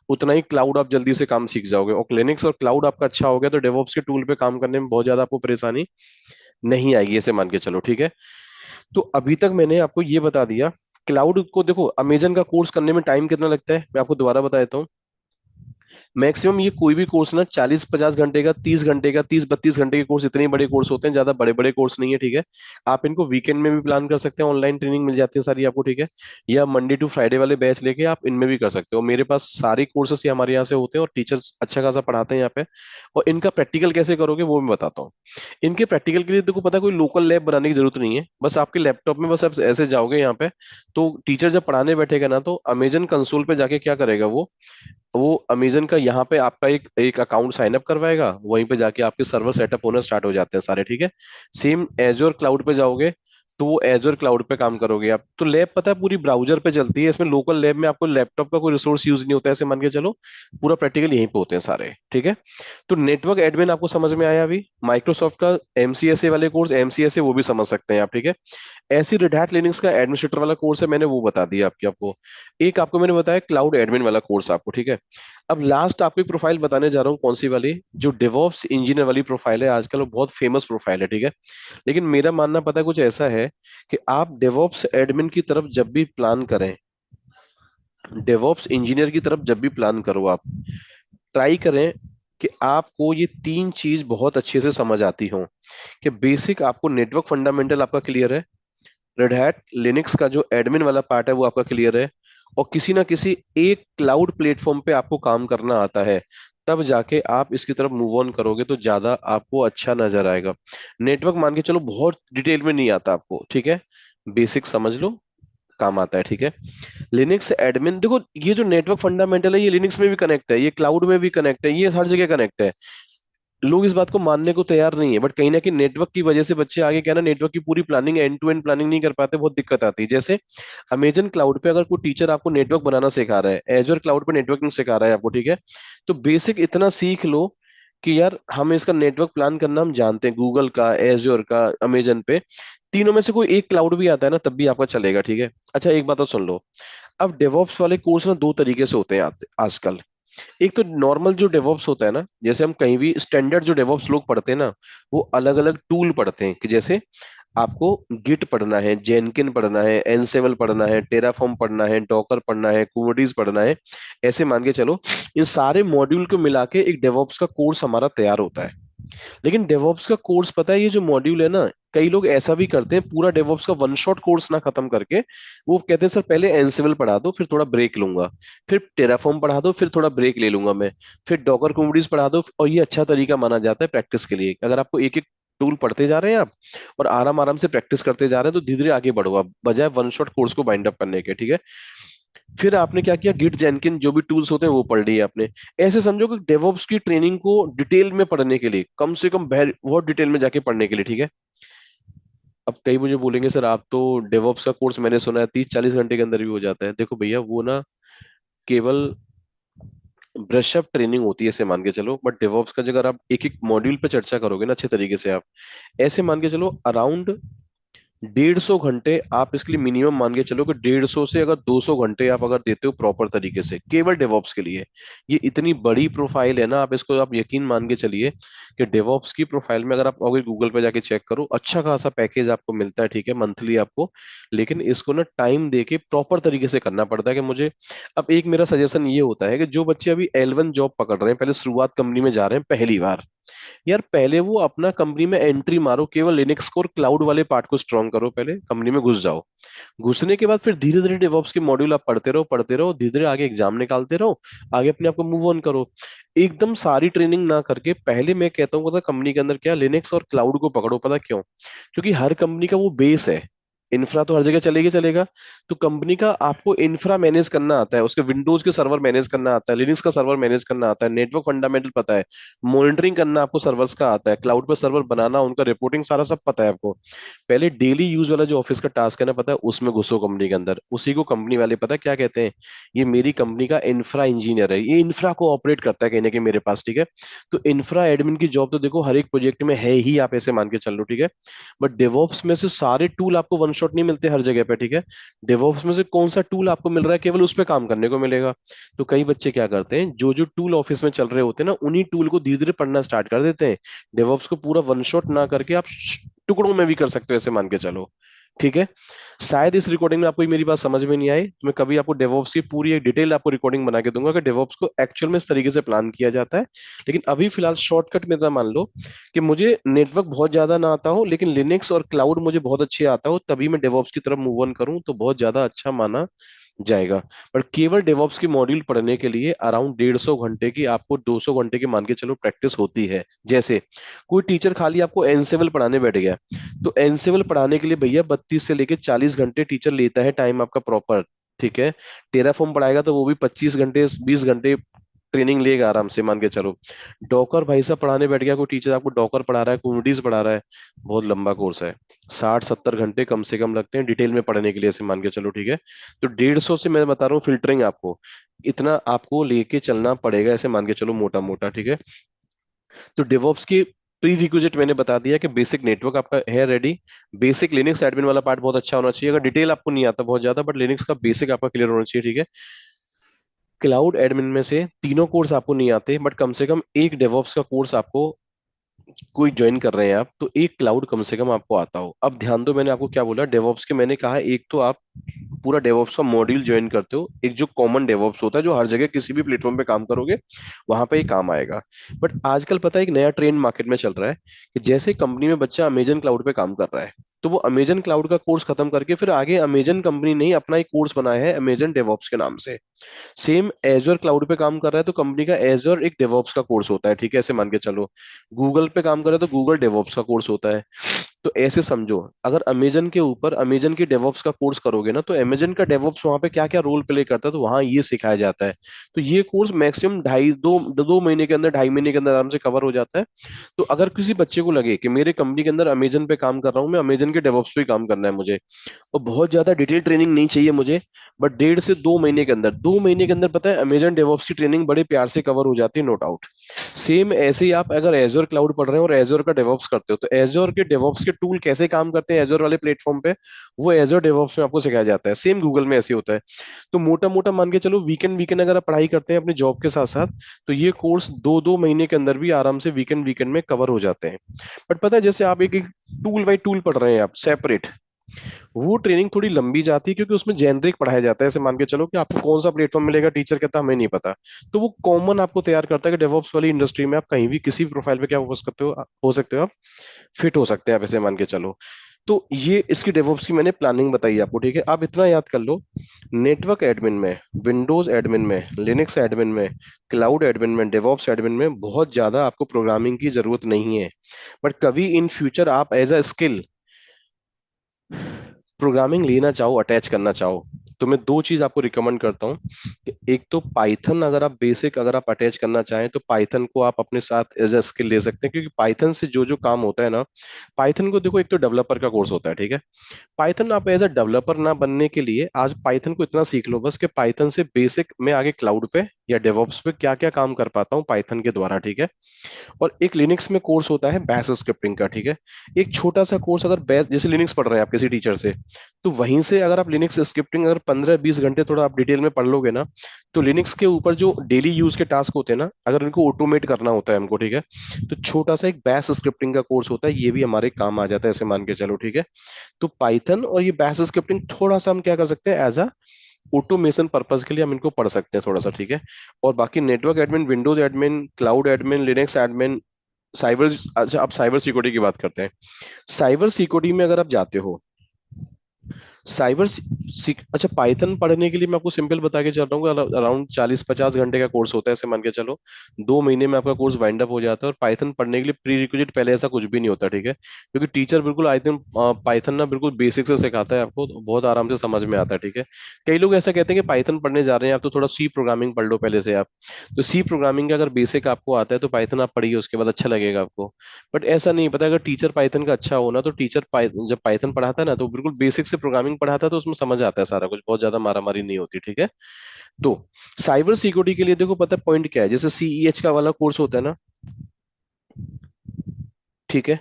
उतना ही क्लाउड आप जल्दी से काम सीख जाओगे, और लिनक्स और क्लाउड आपका अच्छा हो गया तो डेवऑप्स के टूल पे काम करने में बहुत ज्यादा आपको परेशानी नहीं आएगी, ऐसे मान के चलो, ठीक है। तो अभी तक मैंने आपको ये बता दिया। क्लाउड को देखो, अमेजन का कोर्स करने में टाइम कितना लगता है मैं आपको दोबारा बता देता हूँ। मैक्सिमम ये कोई भी कोर्स ना 40-50 घंटे का, 30 घंटे का, 30-32 घंटे के कोर्स, इतने बड़े कोर्स होते हैं, ज्यादा बड़े बड़े कोर्स नहीं है, ठीक है। आप इनको वीकेंड में भी प्लान कर सकते हैं, ऑनलाइन ट्रेनिंग मिल जाती है सारी आपको, ठीक है। या मंडे टू फ्राइडे वाले बैच लेके आप इनमें भी कर सकते हो। मेरे पास सारे कोर्सेस ये हमारे यहाँ से होते हैं, और टीचर्स अच्छा खासा पढ़ाते हैं यहाँ पे। और इनका प्रैक्टिकल कैसे करोगे वो मैं बताता हूँ। इनके प्रैक्टिकल के लिए देखो पता है, कोई लोकल लैब बनाने की जरूरत नहीं है, बस आपके लैपटॉप में बस आप ऐसे जाओगे यहाँ पे, तो टीचर जब पढ़ाने बैठेगा ना, तो अमेजन कंसोल पे जाके क्या करेगा वो अमेजन का यहाँ पे आपका एक एक अकाउंट साइन अप करवाएगा, वहीं पे जाके आपके सर्वर सेटअप होना स्टार्ट हो जाते हैं सारे, ठीक है। सेम एजोर क्लाउड पे जाओगे, तो वो एजोर क्लाउड पे काम करोगे आप, तो लैब पता है पूरी ब्राउजर पे चलती है, इसमें लोकल लैब में आपको लैपटॉप का कोई रिसोर्स यूज नहीं होता है, ऐसे मान के चलो पूरा प्रैक्टिकल यहीं पे होते हैं सारे, ठीक है। तो नेटवर्क एडमिन आपको समझ में आया अभी, माइक्रोसॉफ्ट का एमसीएसए वाले कोर्स, एमसीएसए वो भी समझ सकते हैं आप, ठीक है। ऐसी रेड हैट लिनक्स का एडमिनिस्ट्रेटर वाला कोर्स है, मैंने वो बता दिया आपकी आपको। एक आपको मैंने बताया क्लाउड एडमिन वाला कोर्स आपको, ठीक है। अब लास्ट आपको एक प्रोफाइल बताने जा रहा हूँ, कौन सी वाली, जो डेवॉप्स इंजीनियर वाली प्रोफाइल है, आजकल वो बहुत फेमस प्रोफाइल है, ठीक है। लेकिन मेरा मानना पता है कुछ ऐसा है, कि आप डेवॉप्स एडमिन की तरफ जब भी प्लान करें, डेवॉप्स इंजीनियर की तरफ जब भी प्लान करो आप, ट्राई करें कि आपको ये तीन चीज बहुत अच्छे से समझ आती हो। कि बेसिक आपको नेटवर्क फंडामेंटल आपका क्लियर है, रेड हैट लिनक्स का जो एडमिन वाला पार्ट है वो आपका क्लियर है, और किसी ना किसी एक क्लाउड प्लेटफॉर्म पे आपको काम करना आता है, तब जाके आप इसकी तरफ मूव ऑन करोगे तो ज्यादा आपको अच्छा नजर आएगा। नेटवर्क मान के चलो बहुत डिटेल में नहीं आता आपको, ठीक है, बेसिक समझ लो, काम आता है, ठीक है। लिनक्स एडमिन देखो, ये जो नेटवर्क फंडामेंटल है ये लिनक्स में भी कनेक्ट है, ये क्लाउड में भी कनेक्ट है, ये हर जगह कनेक्ट है। लोग इस बात को मानने को तैयार नहीं है, बट कहीं ना कहीं नेटवर्क की वजह से बच्चे आगे क्या ना, नेटवर्क की पूरी planning, end to end planning नहीं कर पाते, बहुत दिक्कत आती है। जैसे अमेजन क्लाउड पे अगर कोई टीचर आपको नेटवर्क बनाना सिखा रहा है, एजर क्लाउड पे नेटवर्किंग सिखा रहा है आपको, ठीक है, तो बेसिक इतना सीख लो कि यार हम इसका नेटवर्क प्लान करना हम जानते हैं, गूगल का, एजर का, अमेजन पे, तीनों में से कोई एक क्लाउड भी आता है ना तब भी आपका चलेगा, ठीक है। अच्छा एक बात और सुन लो, अब डेवॉप्स वाले कोर्स ना दो तरीके से होते हैं आजकल। एक तो नॉर्मल जो डेवॉप्स होता है ना, जैसे हम कहीं भी स्टैंडर्ड जो डेवॉप्स लोग पढ़ते हैं ना, वो अलग अलग टूल पढ़ते हैं, कि जैसे आपको गिट पढ़ना है, जेनकिन पढ़ना है, एनसेवल पढ़ना है, टेराफॉर्म पढ़ना है, डॉकर पढ़ना है, कुबरनीज पढ़ना है, ऐसे मान के चलो इन सारे मॉड्यूल को मिला के एक डेवॉप्स का कोर्स हमारा तैयार होता है। लेकिन डेवॉप्स का कोर्स पता है, ये जो मॉड्यूल है ना, कई लोग ऐसा भी करते हैं, पूरा डेवॉप्स का वन शॉट कोर्स ना खत्म करके वो कहते हैं सर पहले एनसिबल पढ़ा दो, फिर थोड़ा ब्रेक लूंगा, फिर टेराफॉर्म पढ़ा दो, फिर थोड़ा ब्रेक ले लूंगा मैं, फिर डॉकर कुबरनीज पढ़ा दो, और ये अच्छा तरीका माना जाता है प्रैक्टिस के लिए। अगर आपको एक एक टूल पढ़ते जा रहे हैं आप, और आराम आराम से प्रैक्टिस करते जा रहे हैं, तो धीरे धीरे आगे बढ़ो आप, बजाय वन शॉट कोर्स को बाइंड अप करने के, ठीक है। फिर आपने क्या किया, गिट जेनकिन जो भी टूल्स होते हैं वो पढ़ लिए आपने। ऐसे समझो कि डेवऑप्स की ट्रेनिंग को डिटेल में पढ़ने के लिए, कम से कम बहुत डिटेल में जाके पढ़ने के लिए, ठीक है। अब कई मुझे बोलेंगे सर आप तो, डेवऑप्स का कोर्स मैंने सुना है 30-40 घंटे के अंदर भी हो जाता है। देखो भैया वो ना केवल ब्रशअप ट्रेनिंग होती है, ऐसे मान के चलो, बट डेवऑप्स का अगर आप एक एक मॉड्यूल पे चर्चा करोगे ना अच्छे तरीके से, आप ऐसे मान के चलो अराउंड 150 घंटे आप इसके लिए मिनिमम मान के चलो, कि 150 से अगर 200 घंटे आप अगर देते हो प्रॉपर तरीके से केवल डेवॉप्स के लिए। ये इतनी बड़ी प्रोफाइल है ना, आप इसको आप यकीन मान के चलिए कि डेवॉप्स की प्रोफाइल में अगर आप अगर गूगल पे जाके चेक करो, अच्छा खासा पैकेज आपको मिलता है, ठीक है, मंथली आपको। लेकिन इसको ना टाइम दे के प्रॉपर तरीके से करना पड़ता है, कि मुझे अब एक मेरा सजेशन ये होता है कि जो बच्चे अभी L1 जॉब पकड़ रहे हैं, पहले शुरुआत कंपनी में जा रहे हैं पहली बार, यार पहले वो अपना कंपनी में एंट्री मारो, केवल लिनक्स कोर क्लाउड वाले पार्ट को स्ट्रॉन्ग करो, पहले कंपनी में घुस जाओ। घुसने के बाद फिर धीरे धीरे डेवॉप्स के मॉड्यूल आप पढ़ते रहो, धीरे धीरे आगे एग्जाम निकालते रहो, आगे अपने आप को मूव ऑन करो। एकदम सारी ट्रेनिंग ना करके पहले मैं कहता हूँ, पता कंपनी के अंदर क्या, लिनक्स और क्लाउड को पकड़ो, पता क्यों? क्योंकि हर कंपनी का वो बेस है, इंफ्रा तो हर जगह चलेगा चलेगा, तो कंपनी का आपको इंफ्रा मैनेज करना आता है, उसके विंडोज के सर्वर मैनेज करना आता है, लिनक्स का सर्वर मैनेज करना आता है, नेटवर्क फंडामेंटल पता है, मॉनिटरिंग करना आपको सर्वर्स का आता है, क्लाउड पर सर्वर बनाना, उनका रिपोर्टिंग सारा सब पता है आपको। पहले डेली यूज वाला जो ऑफिस का टास्क है ना, पता है, उसमें घुसो कंपनी के अंदर, उसी को कंपनी वाले पता है क्या कहते हैं, ये मेरी कंपनी का इंफ्रा इंजीनियर है, ये इंफ्रा को ऑपरेट करता है कहीं ना कहीं मेरे पास, ठीक है। तो इंफ्रा एडमिन की जॉब तो देखो हर एक प्रोजेक्ट में है ही, आप ऐसे मान के चल लो, ठीक है। बट डेवॉप्स में से सारे टूल आपको वन शॉट नहीं मिलते हर जगह पे, ठीक है। डेवॉप्स में से कौन सा टूल आपको मिल रहा है, केवल उस पर काम करने को मिलेगा। तो कई बच्चे क्या करते हैं, जो जो टूल ऑफिस में चल रहे होते हैं ना, उन्हीं टूल को धीरे धीरे पढ़ना स्टार्ट कर देते हैं। डेवॉप्स को पूरा वन शॉट ना करके आप टुकड़ों में भी कर सकते हो, ऐसे मान के चलो, ठीक है। शायद इस रिकॉर्डिंग में आपको मेरी बात समझ में नहीं आई, तो मैं कभी आपको डेवॉप्स की पूरी एक डिटेल आपको रिकॉर्डिंग बना के दूंगा कि डेवॉप्स को एक्चुअल में इस तरीके से प्लान किया जाता है। लेकिन अभी फिलहाल शॉर्टकट में इतना मान लो कि मुझे नेटवर्क बहुत ज्यादा ना आता हो, लेकिन लिनक्स और क्लाउड मुझे बहुत अच्छे आता हो, तभी मैं डेवॉप्स की तरफ मूव ऑन करूं तो बहुत ज्यादा अच्छा माना जाएगा। पर केवल डेवॉप्स की मॉड्यूल पढ़ने के लिए अराउंड 150 घंटे की, आपको 200 घंटे की मान के चलो प्रैक्टिस होती है। जैसे कोई टीचर खाली आपको एनसेवल पढ़ाने बैठ गया, तो एनसेवल पढ़ाने के लिए भैया 32 से लेके 40 घंटे टीचर लेता है टाइम आपका प्रॉपर। ठीक है। टेराफॉर्म पढ़ाएगा तो वो भी 25 घंटे 20 घंटे ट्रेनिंग लेगा आराम से, मान के चलो। डॉकर भाई साहब पढ़ाने बैठ गया, कोई टीचर आपको डॉकर पढ़ा रहा है, कुबरनीज पढ़ा रहा है, बहुत लंबा कोर्स है, 60-70 घंटे कम से कम लगते हैं डिटेल में पढ़ने के लिए, ऐसे मान के चलो। ठीक है। तो 150 से मैं बता रहा हूँ फिल्टरिंग आपको, इतना आपको लेके चलना पड़ेगा, ऐसे मान के चलो मोटा मोटा। ठीक है। तो डेवॉप्स की प्री रिक्विजिट मैंने बता दिया कि बेसिक नेटवर्क आपका है रेडी, बेसिक लिनक्स एडमिन वाला पार्ट बहुत अच्छा होना चाहिए, अगर डिटेल आपको नहीं आता बहुत ज्यादा, बट लिनक्स का बेसिक आपका क्लियर होना चाहिए। ठीक है। क्लाउड एडमिन में से तीनों कोर्स आपको नहीं आते, बट कम से कम एक डेवॉप्स का कोर्स आपको, कोई ज्वाइन कर रहे हैं आप तो एक क्लाउड कम से कम आपको आता हो। अब ध्यान दो, मैंने आपको क्या बोला डेवॉप्स के, मैंने कहा एक तो आप पूरा डेवॉप्स का मॉड्यूल ज्वाइन करते हो, एक जो कॉमन डेवॉप्स होता है जो हर जगह किसी भी प्लेटफॉर्म पे काम करोगे वहां पे ही काम आएगा। बट आजकल पता है एक नया ट्रेंड मार्केट में चल रहा है कि जैसे कंपनी में बच्चा अमेजन क्लाउड पे काम कर रहा है, तो वो अमेजन क्लाउड का कोर्स खत्म करके फिर आगे अमेजन कंपनी ने ही अपना एक कोर्स बनाया है अमेजन डेवॉप्स के नाम से। सेम एजर क्लाउड पे काम कर रहा है तो कंपनी का एजर एक डेवॉप्स का कोर्स होता है। ठीक है, ऐसे मान के चलो। गूगल पे काम कर रहा है तो गूगल डेवॉप्स का कोर्स होता है। तो ऐसे समझो, अगर अमेजन के ऊपर अमेजन की डेवॉप्स का कोर्स करोगे ना, तो अमेजन का डेवॉप्स वहां पे क्या क्या रोल प्ले करता है तो वहां ये सिखाया जाता है। तो ये कोर्स मैक्सिमम ढाई दो 2 महीने के अंदर, 2.5 महीने के अंदर आराम से कवर हो जाता है। तो अगर किसी बच्चे को लगे कि मेरे कंपनी के अंदर अमेजन पे काम कर रहा हूँ, मैं अमेजन के डेवॉप्स पे ही काम करना है मुझे, और बहुत ज्यादा डिटेल ट्रेनिंग नहीं चाहिए मुझे, बट 1.5 से 2 महीने के अंदर, 2 महीने के अंदर पता है अमेजन डेवॉप्स की ट्रेनिंग बड़े प्यार से कवर हो जाती है, नो डाउट। सेम ऐसे ही आप अगर एजोर क्लाउड पढ़ रहे हैं और एजोर का डेवॉप्स करते हो, तो एजोर के डेवॉप्स के टूल कैसे काम करते हैं एजोर वाले प्लेटफॉर्म पे, वो एजोर डेवॉप्स में आपको सिखाया जाता है। सेम गूगल में ऐसे होता है। तो मोटा मोटा मान के चलो वीकेंड वीकेंड अगर आप पढ़ाई करते हैं अपने जॉब के साथ साथ, तो ये कोर्स 2-2 महीने के अंदर भी आराम से वीकेंड वीकेंड में कवर हो जाते हैं। बट पता है जैसे आप एक एक टूल बाई टूल पढ़ रहे हैं आप सेपरेट, वो ट्रेनिंग थोड़ी लंबी जाती है, क्योंकि उसमें जेनरिक पढ़ाया जाता है। ऐसे मान के चलो कि आपको कौन सा प्लेटफॉर्म मिलेगा टीचर कहता है हमें नहीं पता, तो वो कॉमन आपको तैयार करता है कि डेवऑप्स वाली इंडस्ट्री में आप कहीं भी किसी भी प्रोफाइल पे क्या हो सकते हो आप, फिट हो सकते हैं आप, ऐसे मान के चलो। तो ये इसकी डेवऑप्स की मैंने प्लानिंग बताई आपको। ठीक है, आप इतना याद कर लो, नेटवर्क एडमिन में, विंडोज एडमिन में, लिनक्स एडमिन में, क्लाउड एडमिन में, डेवऑप्स एडमिन में बहुत ज्यादा आपको प्रोग्रामिंग की जरूरत नहीं है। बट कभी इन फ्यूचर आप एज अ स्किल प्रोग्रामिंग लेना चाहो, अटैच करना चाहो, तो मैं दो चीज आपको रिकमेंड करता हूँ कि एक तो पाइथन, अगर आप बेसिक अगर आप अटैच करना चाहें तो पाइथन को आप अपने साथ एज अ स्किल ले सकते हैं, क्योंकि पाइथन से जो जो काम होता है ना, पाइथन को देखो एक तो डेवलपर का कोर्स होता है। ठीक है। पाइथन आप एज अ डेवलपर ना बनने के लिए आज पाइथन को इतना सीख लो बस कि पाइथन से बेसिक मैं आगे क्लाउड पे या डेवऑप्स पे क्या क्या काम कर पाता हूँ पाइथन के द्वारा। ठीक है। और एक लिनक्स में कोर्स होता है बैश स्क्रिप्टिंग का। ठीक है। एक छोटा सा कोर्स, अगर बैश जैसे लिनक्स पढ़ रहे हैं आप किसी टीचर से, तो वहीं से अगर आप लिनक्स स्क्रिप्टिंग अगर 15-20 घंटे थोड़ा आप डिटेल में पढ़ लोगे ना, तो लिनक्स के ऊपर जो डेली यूज के टास्क होते हैं ना, अगर इनको ऑटोमेट करना होता है हमको, ठीक है, तो छोटा सा एक बैश स्क्रिप्टिंग का कोर्स होता है, ये भी हमारे काम आ जाता है, ऐसे मान के चलो। ठीक है। तो पाइथन और ये बैश स्क्रिप्टिंग थोड़ा सा हम क्या कर सकते हैं एज अ ऑटोमेशन पर्पज के लिए हम इनको पढ़ सकते हैं थोड़ा सा। ठीक है। और बाकी network admin, Windows admin, cloud admin, Linux admin, cyber, अच्छा अब साइबर सिक्योरिटी की बात करते हैं। साइबर सिक्योरिटी में अगर आप जाते हो, अच्छा पाइथन पढ़ने के लिए मैं आपको सिंपल बता के चल रहा हूँ, अराउंड 40-50 घंटे का कोर्स होता है, ऐसे मान के चलो। 2 महीने में आपका कोर्स वाइंड अप हो जाता है। और पाइथन पढ़ने के लिए प्री रिक्विजिट पहले ऐसा कुछ भी नहीं होता। ठीक है, क्योंकि टीचर बिल्कुल आई थिंक पाइथन ना बिल्कुल बेसिक से सिखाता है आपको, तो बहुत आराम से समझ में आता है। ठीक है। कई लोग ऐसा कहते हैं कि पाइथन पढ़ने जा रहे हैं आप, तो थोड़ा सी प्रोग्रामिंग पढ़ लो पहले से आप। तो सी प्रोग्रामिंग का अगर बेसिक आपको आता है तो पाइथन आप पढ़िए, उसके बाद अच्छा लगेगा आपको। बट ऐसा नहीं पता, अगर टीचर पाइथन का अच्छा हो ना, तो टीचर जब पाइथन पढ़ाता है ना, तो बिल्कुल बेसिक से प्रोग्रामिंग पढ़ाता है, तो उसमें समझ आता है सारा कुछ, बहुत ज्यादा मारामारी नहीं होती। ठीक है। तो साइबर सिक्योरिटी के लिए देखो पता है पॉइंट क्या है, जैसे सीईएच का वाला कोर्स होता है ना, ठीक है,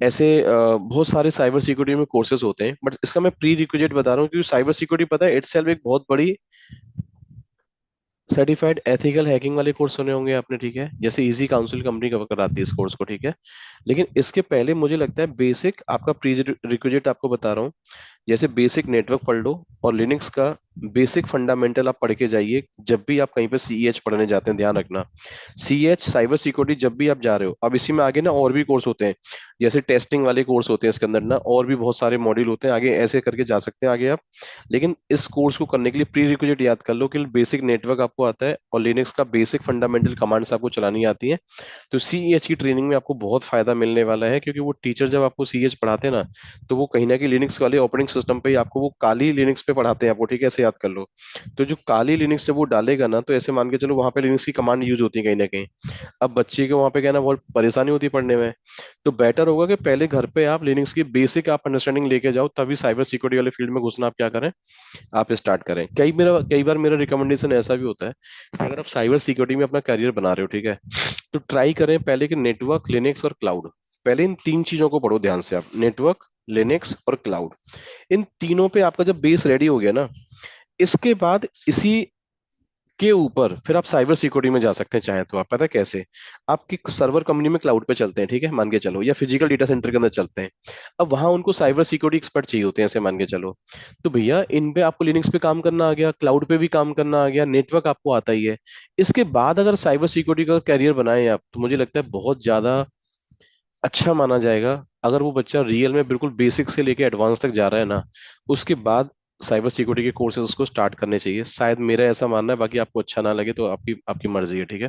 ऐसे बहुत सारे साइबर सिक्योरिटी में कोर्सेज होते हैं, बट इसका मैं प्री रिक्विजिट बता रहा हूँ, क्योंकि साइबर सिक्योरिटी पता है इटसेल्फ एक बहुत बड़ी सर्टिफाइड एथिकल हैकिंग वाले कोर्स सुने होंगे आपने। ठीक है, जैसे इजी काउंसिल कंपनी कवर कराती है इस कोर्स को। ठीक है। लेकिन इसके पहले मुझे लगता है बेसिक आपका प्री रिक्विजिट आपको बता रहा हूँ, जैसे बेसिक नेटवर्क पढ़ लो, और लिनक्स का बेसिक फंडामेंटल आप पढ़ के जाइए। जब भी आप कहीं पे सीईएच पढ़ने जाते हैं, ध्यान रखना, सीएच साइबर सिक्योरिटी जब भी आप जा रहे हो। अब इसी में आगे ना और भी कोर्स होते हैं, जैसे टेस्टिंग वाले कोर्स होते हैं इसके अंदर ना, और भी बहुत सारे मॉड्यूल होते हैं, आगे ऐसे करके जा सकते हैं आगे आप। लेकिन इस कोर्स को करने के लिए प्री रिक्विजिट याद कर लो कि बेसिक नेटवर्क आपको आता है और लिनक्स का बेसिक फंडामेंटल कमांड्स आपको चलानी आती है। तो सीएच की ट्रेनिंग में आपको बहुत फायदा मिलने वाला है, क्योंकि वो टीचर जब आपको सीएच पढ़ाते हैं ना, तो वो कहीं ना कहीं लिनक्स वाले ऑपरेटिंग सिस्टम पे ही आपको, वो काली लिनक्स पे पढ़ाते हैं आपको, ठीक है, ऐसे याद कर लो। तो जो काली लिनक्स जब वो डालेगा ना, तो ऐसे मान के चलो वहां पे लिनक्स की कमांड यूज होती है कहीं ना कहीं। अब बच्चे को वहां पे क्या है ना, बहुत परेशानी होती है पढ़ने में। तो बेटर होगा कि पहले घर पे आप लिनक्स की बेसिक आप अंडरस्टैंडिंग लेके जाओ, तभी साइबर सिक्योरिटी वाले फील्ड में घुसना आप क्या करें, आप स्टार्ट करें। कई बार मेरा रिकमेंडेशन ऐसा भी होता है कि अगर आप साइबर सिक्योरिटी में अपना करियर बना रहे हो, ठीक है, तो ट्राई करें पहले कि नेटवर्क, लिनक्स और क्लाउड, पहले इन तीन चीजों को पढ़ो ध्यान से आप। नेटवर्क, लिनक्स और क्लाउड, इन तीनों पे आपका जब बेस रेडी हो गया ना, इसके बाद इसी के ऊपर फिर आप साइबर सिक्योरिटी में जा सकते हैं चाहे तो। आप पता है कैसे, आपकी सर्वर कंपनी में क्लाउड पे चलते हैं, ठीक है, मान के चलो, या फिजिकल डेटा सेंटर के अंदर चलते हैं। अब वहां उनको साइबर सिक्योरिटी एक्सपर्ट चाहिए होते हैं, ऐसे मान के चलो। तो भैया इन पे आपको लिनक्स पे काम करना आ गया, क्लाउड पे भी काम करना आ गया, नेटवर्क आपको आता ही है। इसके बाद अगर साइबर सिक्योरिटी का कैरियर बनाए आप, तो मुझे लगता है बहुत ज्यादा अच्छा माना जाएगा। अगर वो बच्चा रियल में बिल्कुल बेसिक से लेके एडवांस तक जा रहा है ना, उसके बाद साइबर सिक्योरिटी के कोर्सेज उसको स्टार्ट करने चाहिए, शायद मेरा ऐसा मानना है। बाकी आपको अच्छा ना लगे तो आपकी आपकी मर्जी है, ठीक है।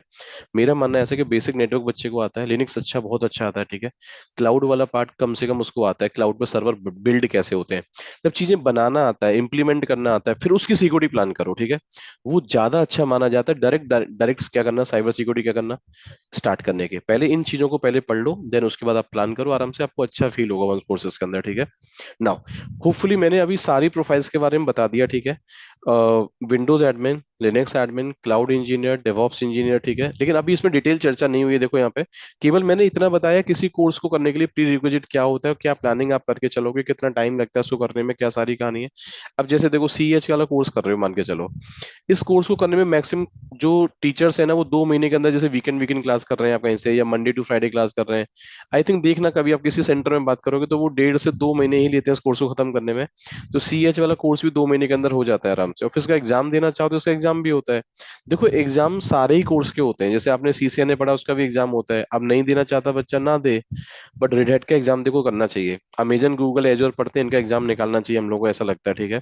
मेरा मानना ऐसा है कि बेसिक नेटवर्क बच्चे को आता है, लिनक्स अच्छा, बहुत अच्छा आता है, ठीक है। क्लाउड वाला पार्ट कम से कम उसको आता है, क्लाउड पे सर्वर बिल्ड कैसे होते हैं, जब चीजें बनाना आता है, इंप्लीमेंट करना आता है, फिर उसकी सिक्योरिटी प्लान करो, ठीक है। वो ज्यादा अच्छा माना जाता है। डायरेक्ट डायरेक्ट क्या करना, साइबर सिक्योरिटी क्या करना, स्टार्ट करने के पहले इन चीजों को पहले पढ़ लो, देन उसके बाद आप प्लान करो आराम से, आपको अच्छा फील होगा वन कोर्सेज के अंदर, ठीक है। नाउ होपफुली मैंने अभी सारी प्रोफाइल्स के बारे में बता दिया, ठीक है। Windows admin, Linux admin, cloud engineer, DevOps engineer, ठीक है। लेकिन अभी इसमें डिटेल चर्चा नहीं हुई है, देखो यहाँ पे केवल मैंने इतना बताया किसी कोर्स को करने के लिए प्री रिक्विजिट क्या होता है, क्या प्लानिंग आप करके चलोगे, कितना टाइम लगता है उसको करने में, क्या सारी कहानी है। अब जैसे देखो सीएच वाला कोर्स कर रहे हो मान के चलो, इस कोर्स को करने में मैक्सिमम जो टीचर्स है ना, वो 2 महीने के अंदर, जैसे वीकेंड वीकेंड क्लास कर रहे हैं आप कहीं से, या मंडे टू फ्राइडे क्लास कर रहे हैं, आई थिंक देखना कभी आप किसी सेंटर में बात करोगे तो वो 1.5 से 2 महीने ही लेते हैं इस कोर्स को खत्म करने में। तो सीएच वाला कोर्स भी 2 महीने के अंदर हो जाता है आराम से, और फिर इसका एग्जाम देना चाहो तो इसका एग्जाम भी होता है। देखो एग्जाम सारे ही कोर्स के होते हैं, जैसे आपने सीसीएनए पढ़ा उसका भी एग्जाम होता है, अब नहीं देना चाहता बच्चा ना दे। बट रेड हैट का एग्जाम देखो करना चाहिए, अमेजन गूगल एजोर पढ़ते हैं, इनका एग्जाम निकालना चाहिए हम लोगों को, ऐसा लगता है, ठीक है।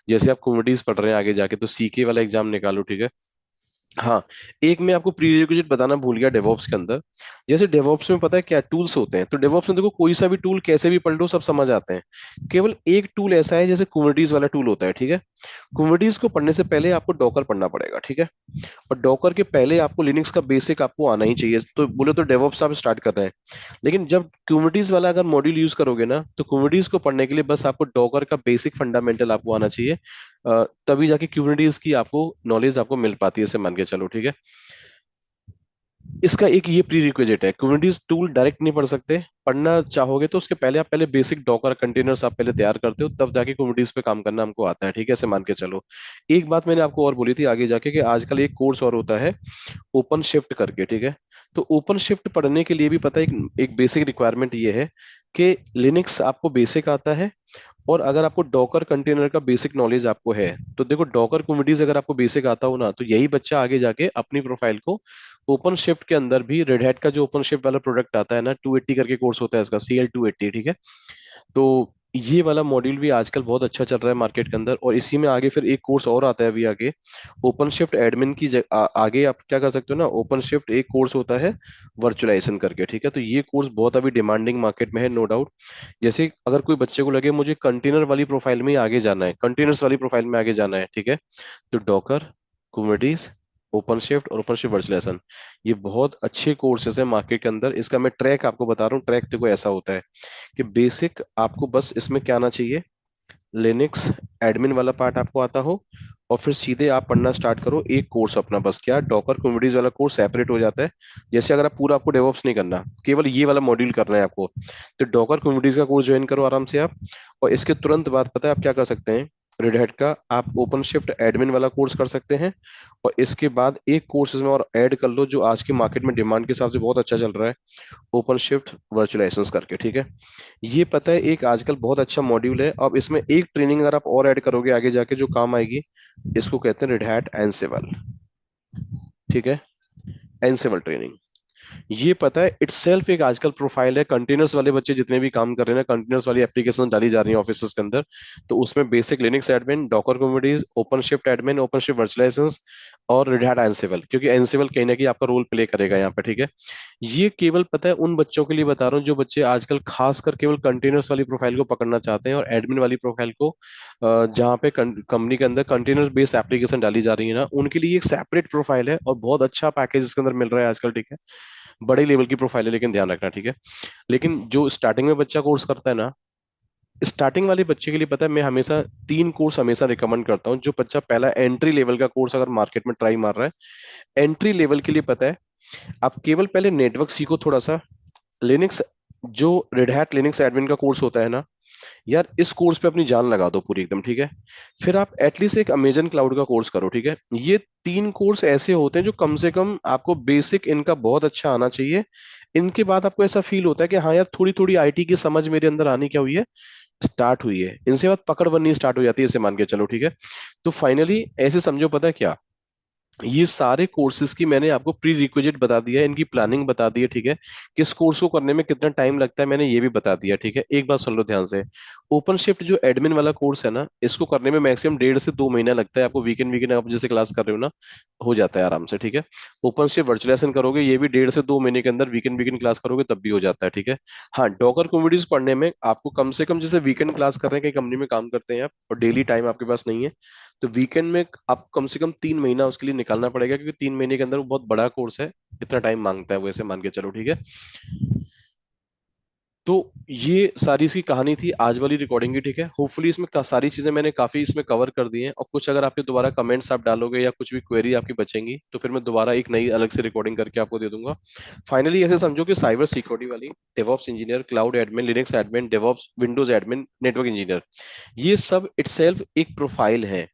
जैसे आप कुमिटीज पढ़ रहे हैं आगे जाके, तो सीके वाला एग्जाम निकालो, ठीक है। हाँ, एक मैं आपको प्री रिक्विजिट बताना भूल गया डेवॉप्स के अंदर। जैसे डेवॉप्स में पता है क्या टूल्स होते हैं, तो डेवॉप्स में देखो कोई सा भी टूल कैसे भी पढ़ लो सब समझ आते हैं। केवल एक टूल ऐसा है, जैसे कुबरनीज वाला टूल होता है, ठीक है। कुबरनीज को पढ़ने से पहले आपको डॉकर पढ़ना पड़ेगा, ठीक है। और डॉकर के पहले आपको लिनक्स का बेसिक आपको आना ही चाहिए, तो बोले तो डेवऑप्स आप स्टार्ट कर रहे हैं। लेकिन जब कुबरनीज वाला अगर मॉड्यूल यूज करोगे ना, तो कुबरनीज को पढ़ने के लिए बस आपको डॉकर का बेसिक फंडामेंटल आपको आना चाहिए। तभी जाके कुबरनीज की आपको नॉलेज आपको मिल पाती है, इसे मान के चलो, ठीक है। इसका एक ये प्री रिक्विजिट है, कुबरनीज टूल डायरेक्ट नहीं पढ़ सकते, पढ़ना चाहोगे तो उसके पहले आप पहले बेसिक डॉकर कंटेनर्स आप पहले तैयार करते हो, तब जाके कुबरनीज पे काम करना हमको आता है, ठीक है, ऐसे मान के चलो। एक बात मैंने आपको और बोली थी आगे जाके, कि आजकल एक कोर्स और होता है ओपन शिफ्ट करके, ठीक है। तो ओपन शिफ्ट पढ़ने के लिए भी पता है एक बेसिक रिक्वायरमेंट ये है कि लिनक्स आपको बेसिक आता है, और अगर आपको डॉकर कंटेनर का बेसिक नॉलेज आपको है, तो देखो डॉकर कुबरनीज अगर आपको बेसिक आता हो ना, तो यही बच्चा आगे जाके अपनी प्रोफाइल को ओपन शिफ्ट के अंदर भी, रेड हैट का जो ओपन शिफ्ट वाला प्रोडक्ट आता है ना, 280 करके कोर्स होता है इसका, CL 280, ठीक है। तो ये वाला मॉड्यूल भी आजकल बहुत अच्छा चल रहा है मार्केट के अंदर, और इसी में आगे फिर एक कोर्स और आता है अभी आगे, ओपन शिफ्ट एडमिन की आगे आप क्या कर सकते हो ना, ओपन शिफ्ट एक कोर्स होता है वर्चुअलाइजेशन करके, ठीक है। तो ये कोर्स बहुत अभी डिमांडिंग मार्केट में है, नो डाउट। जैसे अगर कोई बच्चे को लगे मुझे कंटेनर वाली प्रोफाइल में ही आगे जाना है, कंटेनर्स वाली प्रोफाइल में आगे जाना है, ठीक है, तो डॉकर, कुबरनीज, ओपन शिफ्ट और ओपन शिफ्ट वर्चुअलाइजेशन, ये बहुत अच्छे कोर्सेज है मार्केट के अंदर। इसका मैं ट्रैक आपको बता रहा हूँ, ट्रैक देखो ऐसा होता है कि बेसिक आपको बस इसमें क्या आना चाहिए, लिनक्स एडमिन वाला पार्ट आपको आता हो, और फिर सीधे आप पढ़ना स्टार्ट करो एक कोर्स अपना, बस क्या डॉकर कुबरनीज वाला कोर्स सेपरेट हो जाता है। जैसे अगर आप पूरा, आपको डेवऑप्स नहीं करना, केवल ये वाला मॉड्यूल करना है आपको, तो डॉकर कुबरनीज का कोर्स ज्वाइन करो आराम से आप। और इसके तुरंत बाद पता है आप क्या कर सकते हैं, रेड हैट का आप ओपन शिफ्ट एडमिन वाला कोर्स कर सकते हैं। और इसके बाद एक कोर्स इसमें और ऐड कर लो जो आज के मार्केट में डिमांड के हिसाब से बहुत अच्छा चल रहा है, ओपन शिफ्ट वर्चुअलाइजेशंस करके, ठीक है। ये पता है एक आजकल बहुत अच्छा मॉड्यूल है। अब इसमें एक ट्रेनिंग अगर आप और ऐड करोगे आगे जाके जो काम आएगी, इसको कहते हैं रेड हैट एनसेवल, ठीक है। एनसेवल ट्रेनिंग, ये पता है इटसेल्फ एक आजकल प्रोफाइल है। कंटेनर्स वाले बच्चे जितने भी काम कर रहे हैं ना, कंटेनर्स वाली एप्लीकेशन डाली जा रही है ऑफिस के अंदर, तो उसमें basic Linux admin, Docker Kubernetes, OpenShift admin, OpenShift virtualisations और रेड हैट एनसिबल, क्योंकि एनसिबल कहीं ना कहीं आपका रोल प्ले करेगा यहाँ पे, ठीक है। ये केवल पता है उन बच्चों के लिए बता रहा हूँ जो बच्चे आजकल खासकर केवल कंटेनर्स वाली प्रोफाइल को पकड़ना चाहते हैं और एडमिन वाली प्रोफाइल को, जहाँ पे कंपनी के अंदर कंटेनर बेस्ड एप्लीकेशन डाली जा रही है ना, उनके लिए एक सेपरेट प्रोफाइल है और बहुत अच्छा पैकेज इसके अंदर मिल रहा है आजकल, ठीक है। बड़े लेवल की प्रोफाइल है, लेकिन ध्यान रखना, ठीक है। लेकिन जो स्टार्टिंग में बच्चा कोर्स करता है ना, स्टार्टिंग वाले बच्चे के लिए पता है मैं हमेशा तीन कोर्स हमेशा रिकमेंड करता हूँ। जो बच्चा पहला एंट्री लेवल का कोर्स अगर मार्केट में ट्राई मार रहा है, एंट्री लेवल के लिए पता है आप केवल पहले नेटवर्क सीखो थोड़ा सा। लिनक्स, जो रेड हैट लिनक्स एडमिन का कोर्स होता है ना, यार इस कोर्स पे अपनी जान लगा दो पूरी एकदम, ठीक है। फिर आप एटलीस्ट एक अमेजन क्लाउड का कोर्स करो, ठीक है। ये तीन कोर्स ऐसे होते हैं जो कम से कम आपको बेसिक इनका बहुत अच्छा आना चाहिए। इनके बाद आपको ऐसा फील होता है कि हाँ यार थोड़ी थोड़ी आईटी की समझ मेरे अंदर आनी क्या हुई है, स्टार्ट हुई है। इनसे बाद पकड़ बननी स्टार्ट हो जाती है, इसे मान के चलो, ठीक है। तो फाइनली ऐसे समझो, पता है क्या, ये सारे कोर्सेज की मैंने आपको प्री रिक्विजिट बता दिया है, इनकी प्लानिंग बता दी है, ठीक है। किस कोर्स को करने में कितना टाइम लगता है मैंने ये भी बता दिया, ठीक है। एक बात सुन लो ध्यान से, ओपन शिफ्ट जो एडमिन वाला कोर्स है ना, इसको करने में मैक्सिमम 1.5 से 2 महीना लगता है आपको। वीकेंड वीकेंड आप जैसे क्लास कर रहे हो ना, हो जाता है आराम से, ठीक है। ओपन शिफ्ट वर्चुअलाइजेशन करोगे ये भी 1.5 से 2 महीने के अंदर, वीकेंड वीकेंड क्लास करोगे तब भी हो जाता है, ठीक है। हाँ, डॉकर कम्युनिटीज पढ़ने में आपको कम से कम, जैसे वीकेंड क्लास कर रहे हैं, कई कंपनी में काम करते हैं आप और डेली टाइम आपके पास नहीं है, तो वीकेंड में आप कम से कम 3 महीना उसके लिए निकालना पड़ेगा, क्योंकि 3 महीने के अंदर वो बहुत बड़ा कोर्स है, इतना टाइम मांगता है वो, ऐसे मान के चलो, ठीक है। तो ये सारी इसकी कहानी थी आज वाली रिकॉर्डिंग की, ठीक है। होपफुली इसमें सारी चीजें मैंने काफी इसमें कवर कर दी हैं, और कुछ अगर आपके दोबारा कमेंट्स आप डालोगे या कुछ भी क्वेरी आपकी बचेंगी तो फिर मैं दोबारा एक नई अलग से रिकॉर्डिंग करके आपको दे दूंगा। फाइनली ऐसे समझो कि साइबर सिक्योरिटी वाली, DevOps engineer, cloud admin, Linux admin, DevOps, Windows admin, network engineer, ये सब इटसेल्फ एक प्रोफाइल है।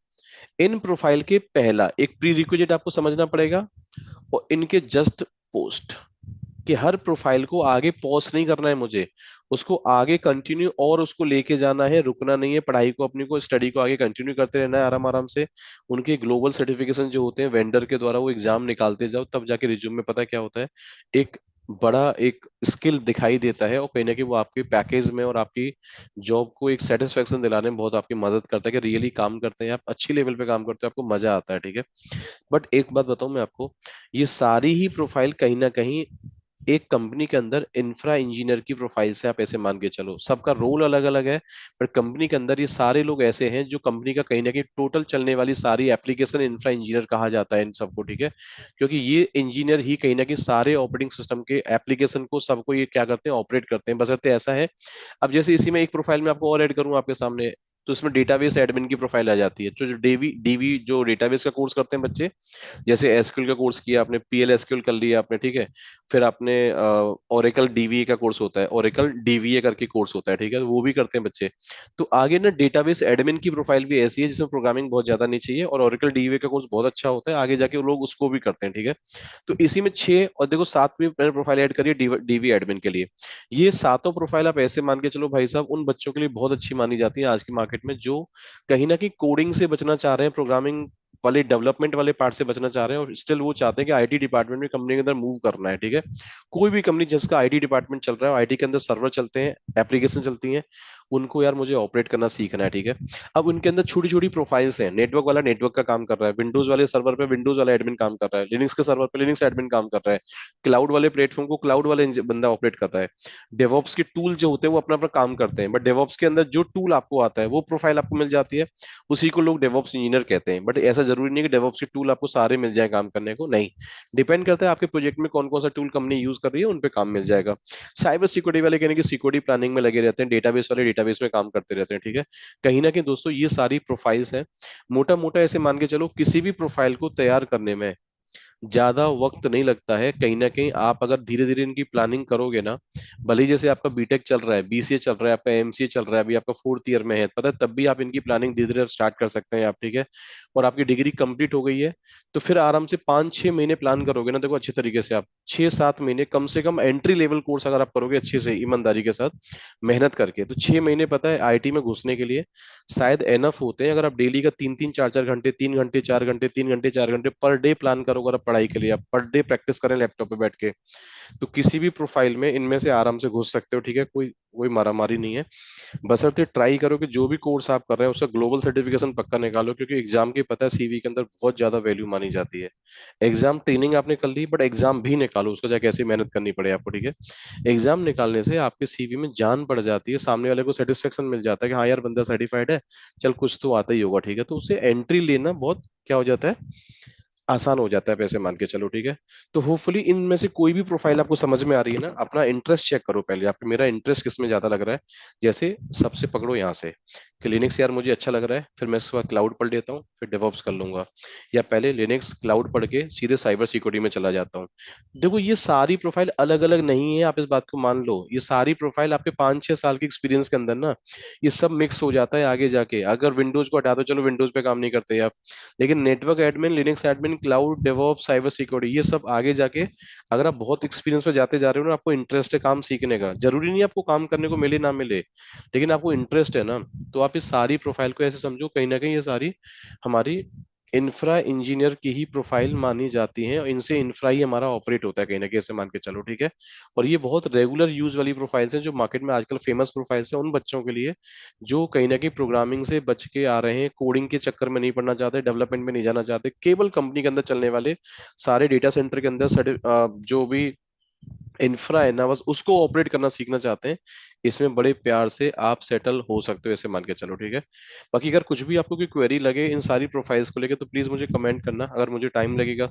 इन प्रोफाइल के पहला एक प्री रिक्विजिट आपको समझना पड़ेगा, और इनके जस्ट पोस्ट, कि हर प्रोफाइल को आगे पॉज नहीं करना है मुझे, उसको आगे कंटिन्यू और उसको लेके जाना है, रुकना नहीं है। पढ़ाई को, अपनी को, स्टडी को आगे कंटिन्यू करते रहना है आराम आराम से। उनके ग्लोबल सर्टिफिकेशन जो होते हैं वेंडर के द्वारा, वो एग्जाम निकालते जाओ, तब जाके रिज्यूम में पता क्या होता है, एक बड़ा एक स्किल दिखाई देता है, और कहीं ना कहीं वो आपके पैकेज में और आपकी जॉब को एक सेटिस्फेक्शन दिलाने में बहुत आपकी मदद करता है, कि रियली काम करते हैं आप, अच्छी लेवल पे काम करते हो, आपको मजा आता है, ठीक है। बट एक बात बताऊं मैं आपको, ये सारी ही प्रोफाइल कहीं ना कहीं एक कंपनी के अंदर इंफ्रा इंजीनियर की प्रोफाइल से आप ऐसे मान के चलो, सबका रोल अलग अलग है, पर कंपनी के अंदर ये सारे लोग ऐसे हैं जो कंपनी का कहीं ना कहीं टोटल चलने वाली सारी एप्लीकेशन इंफ्रा इंजीनियर कहा जाता है इन सबको, ठीक है। क्योंकि ये इंजीनियर ही कहीं ना कहीं सारे ऑपरेटिंग सिस्टम के एप्लीकेशन को, सबको ये क्या करते हैं, ऑपरेट करते हैं, बशर्ते ऐसा है। अब जैसे इसी में एक प्रोफाइल में आपको और ऐड करूं आपके सामने, तो इसमें डेटाबेस एडमिन की प्रोफाइल आ जाती है। तो जो डीवी डीवी जो डेटाबेस का कोर्स करते हैं बच्चे, जैसे एसक्यूएल का कोर्स किया आपने, पीएल एसक्यूएल कर लिया आपने, ठीक है। फिर आपने ओरेकल डीवीए का कोर्स होता है, ओरेकल डीवीए करके कोर्स होता है, ठीक है, तो वो भी करते हैं बच्चे। तो आगे ना डेटाबेस एडमिन की प्रोफाइल भी ऐसी है जिसमें प्रोग्रामिंग बहुत ज्यादा नहीं चाहिए, और ओरेकल डीवीए का कोर्स बहुत अच्छा होता है, आगे जाके वो लोग उसको भी करते हैं, ठीक है। तो इसी में छह, और देखो सात में मैंने प्रोफाइल ऐड करी है डीवी एडमिन के लिए। ये सातों प्रोफाइल आप ऐसे मान के चलो भाई साहब, उन बच्चों के लिए बहुत अच्छी मानी जाती है आज की मार्केट में, जो कहीं ना कहीं कोडिंग से बचना चाह रहे हैं, प्रोग्रामिंग वाले डेवलपमेंट वाले पार्ट से बचना चाह रहे हैं, और स्टिल वो चाहते हैं कि आईटी डिपार्टमेंट में कंपनी के अंदर मूव करना है, ठीक है। कोई भी कंपनी जिसका आईटी डिपार्टमेंट चल रहा है, आईटी के अंदर सर्वर चलते हैं, एप्लीकेशन चलती हैं, उनको यार मुझे ऑपरेट करना सीखना है, ठीक है। अब उनके अंदर छोटी छोटी प्रोफाइल्स हैं, नेटवर्क वाला नेटवर्क का काम कर रहा है, विंडोज वाले सर्वर पे विंडोज वाला एडमिन काम कर रहा है, लिनक्स के सर्वर पे लिनक्स एडमिन काम कर रहा है, क्लाउड वाले प्लेटफॉर्म को क्लाउड वाले बंदा ऑपरेट कर रहा है। डेवॉप्स के टूल जो होते हैं वो अपना अपना काम करते हैं, बट डेवॉप्स के अंदर जो टूल आपको आता है वो प्रोफाइल आपको मिल जाती है, उसी को लोग डेवऑप्स इंजीनियर कहते हैं। बट ऐसा जरूरी नहीं कि डेवऑप्स के टूल आपको सारे मिल जाए काम करने को, नहीं। डिपेंड करता है आपके प्रोजेक्ट में कौन कौन सा टूल कंपनी यूज कर रही है, उन पे काम मिल जाएगा। साइबर सिक्योरिटी वाले कहने की सिक्योरिटी प्लानिंग में लगे रहते हैं, डेटाबेस वाले डेटाबेस में काम करते रहते हैं, ठीक है। कहीं ना कहीं दोस्तों ये सारी प्रोफाइल्स हैं, मोटा मोटा ऐसे मान के चलो किसी भी प्रोफाइल को तैयार करने में ज्यादा वक्त नहीं लगता है। कहीं ना कहीं आप अगर धीरे धीरे इनकी प्लानिंग करोगे ना, भले ही जैसे आपका बीटेक चल रहा है, बीसीए चल रहा है, आपका एमसीए चल रहा है, अभी आपका फोर्थ ईयर में है, पता है, तब भी आप इनकी प्लानिंग धीरे धीरे स्टार्ट कर सकते हैं आप, ठीक है। और आपकी डिग्री कंप्लीट हो गई है, तो फिर आराम से 5-6 महीने प्लान करोगे ना, देखो अच्छे तरीके से आप 6-7 महीने कम से कम एंट्री लेवल कोर्स अगर आप करोगे अच्छे से ईमानदारी के साथ मेहनत करके, तो 6 महीने पता है आईटी में घुसने के लिए शायद एनफ होते हैं। अगर आप डेली का 3-3 4-4 घंटे, 3 घंटे 4 घंटे, 3 घंटे 4 घंटे पर डे प्लान करो, अगर आप पढ़ाई के लिए आप पर डे प्रैक्टिस करें लैपटॉप पे बैठ के, तो किसी भी प्रोफाइल में इनमें से आराम से घुस सकते हो, ठीक है। कोई कोई मारामारी नहीं है। बशर्ते ट्राई करो कि जो भी कोर्स आप कर रहे हैं उसका ग्लोबल सर्टिफिकेशन पक्का निकालो, क्योंकि एग्जाम की पता है सीवी के अंदर बहुत ज्यादा वैल्यू मानी जाती है। एग्जाम ट्रेनिंग आपने कर ली, बट एग्जाम भी निकालो उसको, चाहे कैसी मेहनत करनी पड़े आपको, ठीक है। एग्जाम निकालने से आपके सीवी में जान पड़ जाती है, सामने वाले को सेटिस्फेक्शन मिल जाता है कि हाँ यार बंदा सर्टिफाइड है, चल कुछ तो आता ही होगा, ठीक है। तो उसे एंट्री लेना बहुत क्या हो जाता है, आसान हो जाता है, पैसे मान के चलो, ठीक है। तो होपफुली इनमें से कोई भी प्रोफाइल आपको समझ में आ रही है ना, अपना इंटरेस्ट चेक करो पहले, आपको मेरा इंटरेस्ट किस में ज्यादा लग रहा है। जैसे सबसे पकड़ो यहाँ से कि लिनक्स यार मुझे अच्छा लग रहा है, फिर मैं इसके बाद क्लाउड पढ़ लेता हूँ, फिर डेवऑप्स कर लूंगा, या पहले लिनक्स क्लाउड पढ़ के सीधे साइबर सिक्योरिटी में चला जाता हूँ। देखो ये सारी प्रोफाइल अलग अलग नहीं है, आप इस बात को मान लो, ये सारी प्रोफाइल आपके 5-6 साल के एक्सपीरियंस के अंदर ना ये सब मिक्स हो जाता है आगे जाके। अगर विंडोज को हटा दो, चलो विंडोज पे काम नहीं करते आप, लेकिन network admin, Linux admin, cloud, DevOps, cyber security, ये सब आगे जाके अगर आप बहुत एक्सपीरियंस पे जाते जा रहे हो ना, आपको इंटरेस्ट है काम सीखने का, जरूरी नहीं है आपको काम करने को मिले ना मिले, लेकिन आपको इंटरेस्ट है ना, तो आप इस सारी प्रोफाइल को ऐसे समझो कहीं ना कहीं ये सारी हमारी इंफ्रा इंजीनियर की ही प्रोफाइल मानी जाती हैं, और इनसे इंफ्रा ही हमारा ऑपरेट होता है कहीं ना कहीं, ऐसे मान के चलो, ठीक है। और ये बहुत रेगुलर यूज वाली प्रोफाइल्स हैं जो मार्केट में आजकल फेमस प्रोफाइल्स हैं उन बच्चों के लिए जो कहीं ना कहीं प्रोग्रामिंग से बच के आ रहे हैं, कोडिंग के चक्कर में नहीं पड़ना चाहते, डेवलपमेंट में नहीं जाना चाहते, केवल कंपनी के अंदर चलने वाले सारे डेटा सेंटर के अंदर जो भी इंफ्रा है ना, बस उसको ऑपरेट करना सीखना चाहते हैं। इसमें बड़े प्यार से आप सेटल हो सकते हो, ऐसे मान के चलो, ठीक है। बाकी अगर कुछ भी आपको कोई क्वेरी लगे इन सारी प्रोफाइल्स को लेके, तो प्लीज मुझे कमेंट करना, अगर मुझे टाइम लगेगा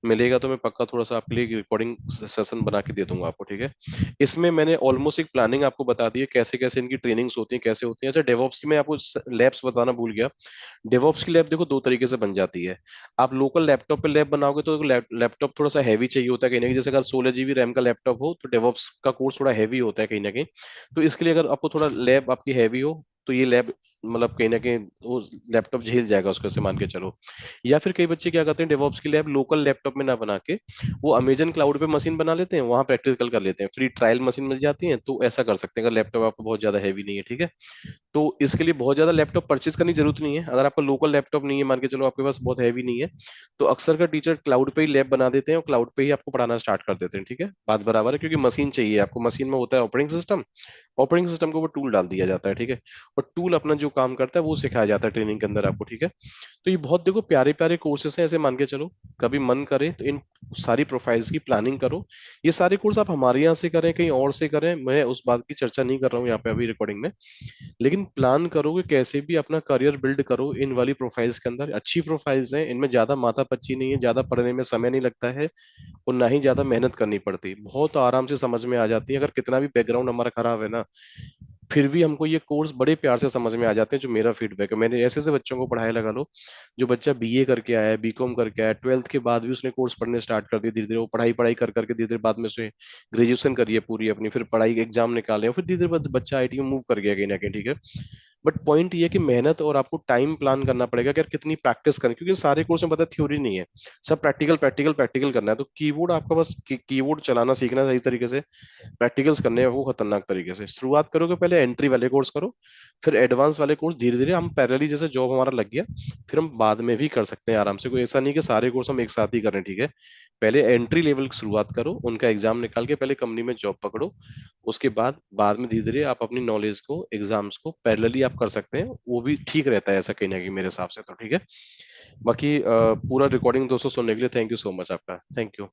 मिलेगा तो मैं पक्का थोड़ा सा आपके लिए रिकॉर्डिंग सेशन बना के दे दूंगा आपको, ठीक है। इसमें मैंने ऑलमोस्ट एक प्लानिंग आपको बता दी है, कैसे कैसे इनकी ट्रेनिंग्स होती है, कैसे होती है। अच्छा डेवऑप्स की मैं आपको लैब्स बताना भूल गया। डेवऑप्स की लैब देखो दो तरीके से बन जाती है। आप लोकल लैपटॉप पे लैब बनाओगे तो लैपटॉप थोड़ा सा हैवी चाहिए होता है कहीं ना कहीं, जैसे अगर 16 GB रैम का लैपटॉप हो तो डेवऑप्स का कोर्स थोड़ा हैवी होता है कहीं ना कहीं। तो इसके लिए अगर आपको थोड़ा लैब आपकी हैवी हो, तो ये लैब मतलब कहीं ना कहीं वो लैपटॉप झेल जाएगा उसको, ऐसे मान के चलो। या फिर कई बच्चे क्या करते हैं, डेवऑप्स की लैब लोकल लैपटॉप में ना बना के वो अमेजन क्लाउड पे मशीन बना लेते हैं, वहां प्रैक्टिकल कर लेते हैं, फ्री ट्रायल मशीन मिल जाती है, तो ऐसा कर सकते हैं अगर लैपटॉप आपको बहुत ज्यादा हैवी नहीं है, ठीक है। तो इसके लिए बहुत ज्यादा लैपटॉप परचेज करने की जरूरत नहीं है, अगर आपका लोकल लैपटॉप नहीं है, मान के चलो आपके पास बहुत हैवी नहीं है, तो अक्सर का टीचर क्लाउड पे ही लैब बना देते हैं और क्लाउड पे ही आपको पढ़ाना स्टार्ट कर देते हैं, ठीक है। बात बराबर है, क्योंकि मशीन चाहिए आपको, मशीन में होता है ऑपरेटिंग सिस्टम, ऑपरेटिंग सिस्टम के ऊपर टूल डाल दिया जाता है, ठीक है। और टूल अपना जो काम करता है वो सिखाया जाता है ट्रेनिंग के अंदर आपको, ठीक है। तो ये बहुत देखो प्यारे प्यारे कोर्सेस हैं, ऐसे मान के चलो, कभी मन करे तो इन सारी प्रोफाइल्स की प्लानिंग करो। ये सारे कोर्स आप हमारे यहाँ से करें कहीं और से करें, मैं उस बात की चर्चा नहीं कर रहा हूँ यहाँ पे अभी रिकॉर्डिंग में, लेकिन प्लान करो कि कैसे भी अपना करियर बिल्ड करो इन वाली प्रोफाइल्स के अंदर। अच्छी प्रोफाइल्स हैं, इनमें ज्यादा माथापच्ची नहीं है, ज्यादा पढ़ने में समय नहीं लगता है, और ना ही ज्यादा मेहनत करनी पड़ती, बहुत आराम से समझ में आ जाती है। अगर कितना भी बैकग्राउंड हमारा खराब है ना, फिर भी हमको ये कोर्स बड़े प्यार से समझ में आ जाते हैं, जो मेरा फीडबैक है। मैंने ऐसे ऐसे बच्चों को पढ़ाया, लगा लो, जो बच्चा बीए करके आया है, बीकॉम करके आया, ट्वेल्थ के बाद भी उसने कोर्स पढ़ने स्टार्ट कर दिए, धीरे धीरे वो पढ़ाई पढ़ाई कर करके धीरे धीरे बाद में से ग्रेजुएशन करी है पूरी अपनी, फिर पढ़ाई एग्जाम निकाले, और फिर धीरे धीरे बच्चा आईटी में मूव कर गया कहीं ना कहीं, ठीक है। बट पॉइंट ये है कि मेहनत और आपको टाइम प्लान करना पड़ेगा कि यार कितनी प्रैक्टिस करें, क्योंकि सारे कोर्स में पता है थ्योरी नहीं है, सब प्रैक्टिकल प्रैक्टिकल प्रैक्टिकल करना है। तो कीबोर्ड आपका बस कीबोर्ड चलाना सीखना है सही तरीके से, प्रैक्टिकल्स करने हैं वो खतरनाक तरीके से। शुरुआत करोगे पहले एंट्री वाले कोर्स करो, फिर एडवांस वाले कोर्स धीरे धीरे हम पैरेलली, जैसे जॉब हमारा लग गया फिर हम बाद में भी कर सकते हैं आराम से, कोई ऐसा नहीं कि सारे कोर्स हम एक साथ ही करें, ठीक है। पहले एंट्री लेवल की शुरुआत करो, उनका एग्जाम निकाल के पहले कंपनी में जॉब पकड़ो, उसके बाद बाद में धीरे धीरे आप अपनी नॉलेज को एग्जाम्स को पैरेलली आप कर सकते हैं, वो भी ठीक रहता है ऐसा कहीं ना कहीं मेरे हिसाब से, तो ठीक है। बाकी पूरा रिकॉर्डिंग दोस्तों सुनने के लिए थैंक यू सो मच आपका, थैंक यू।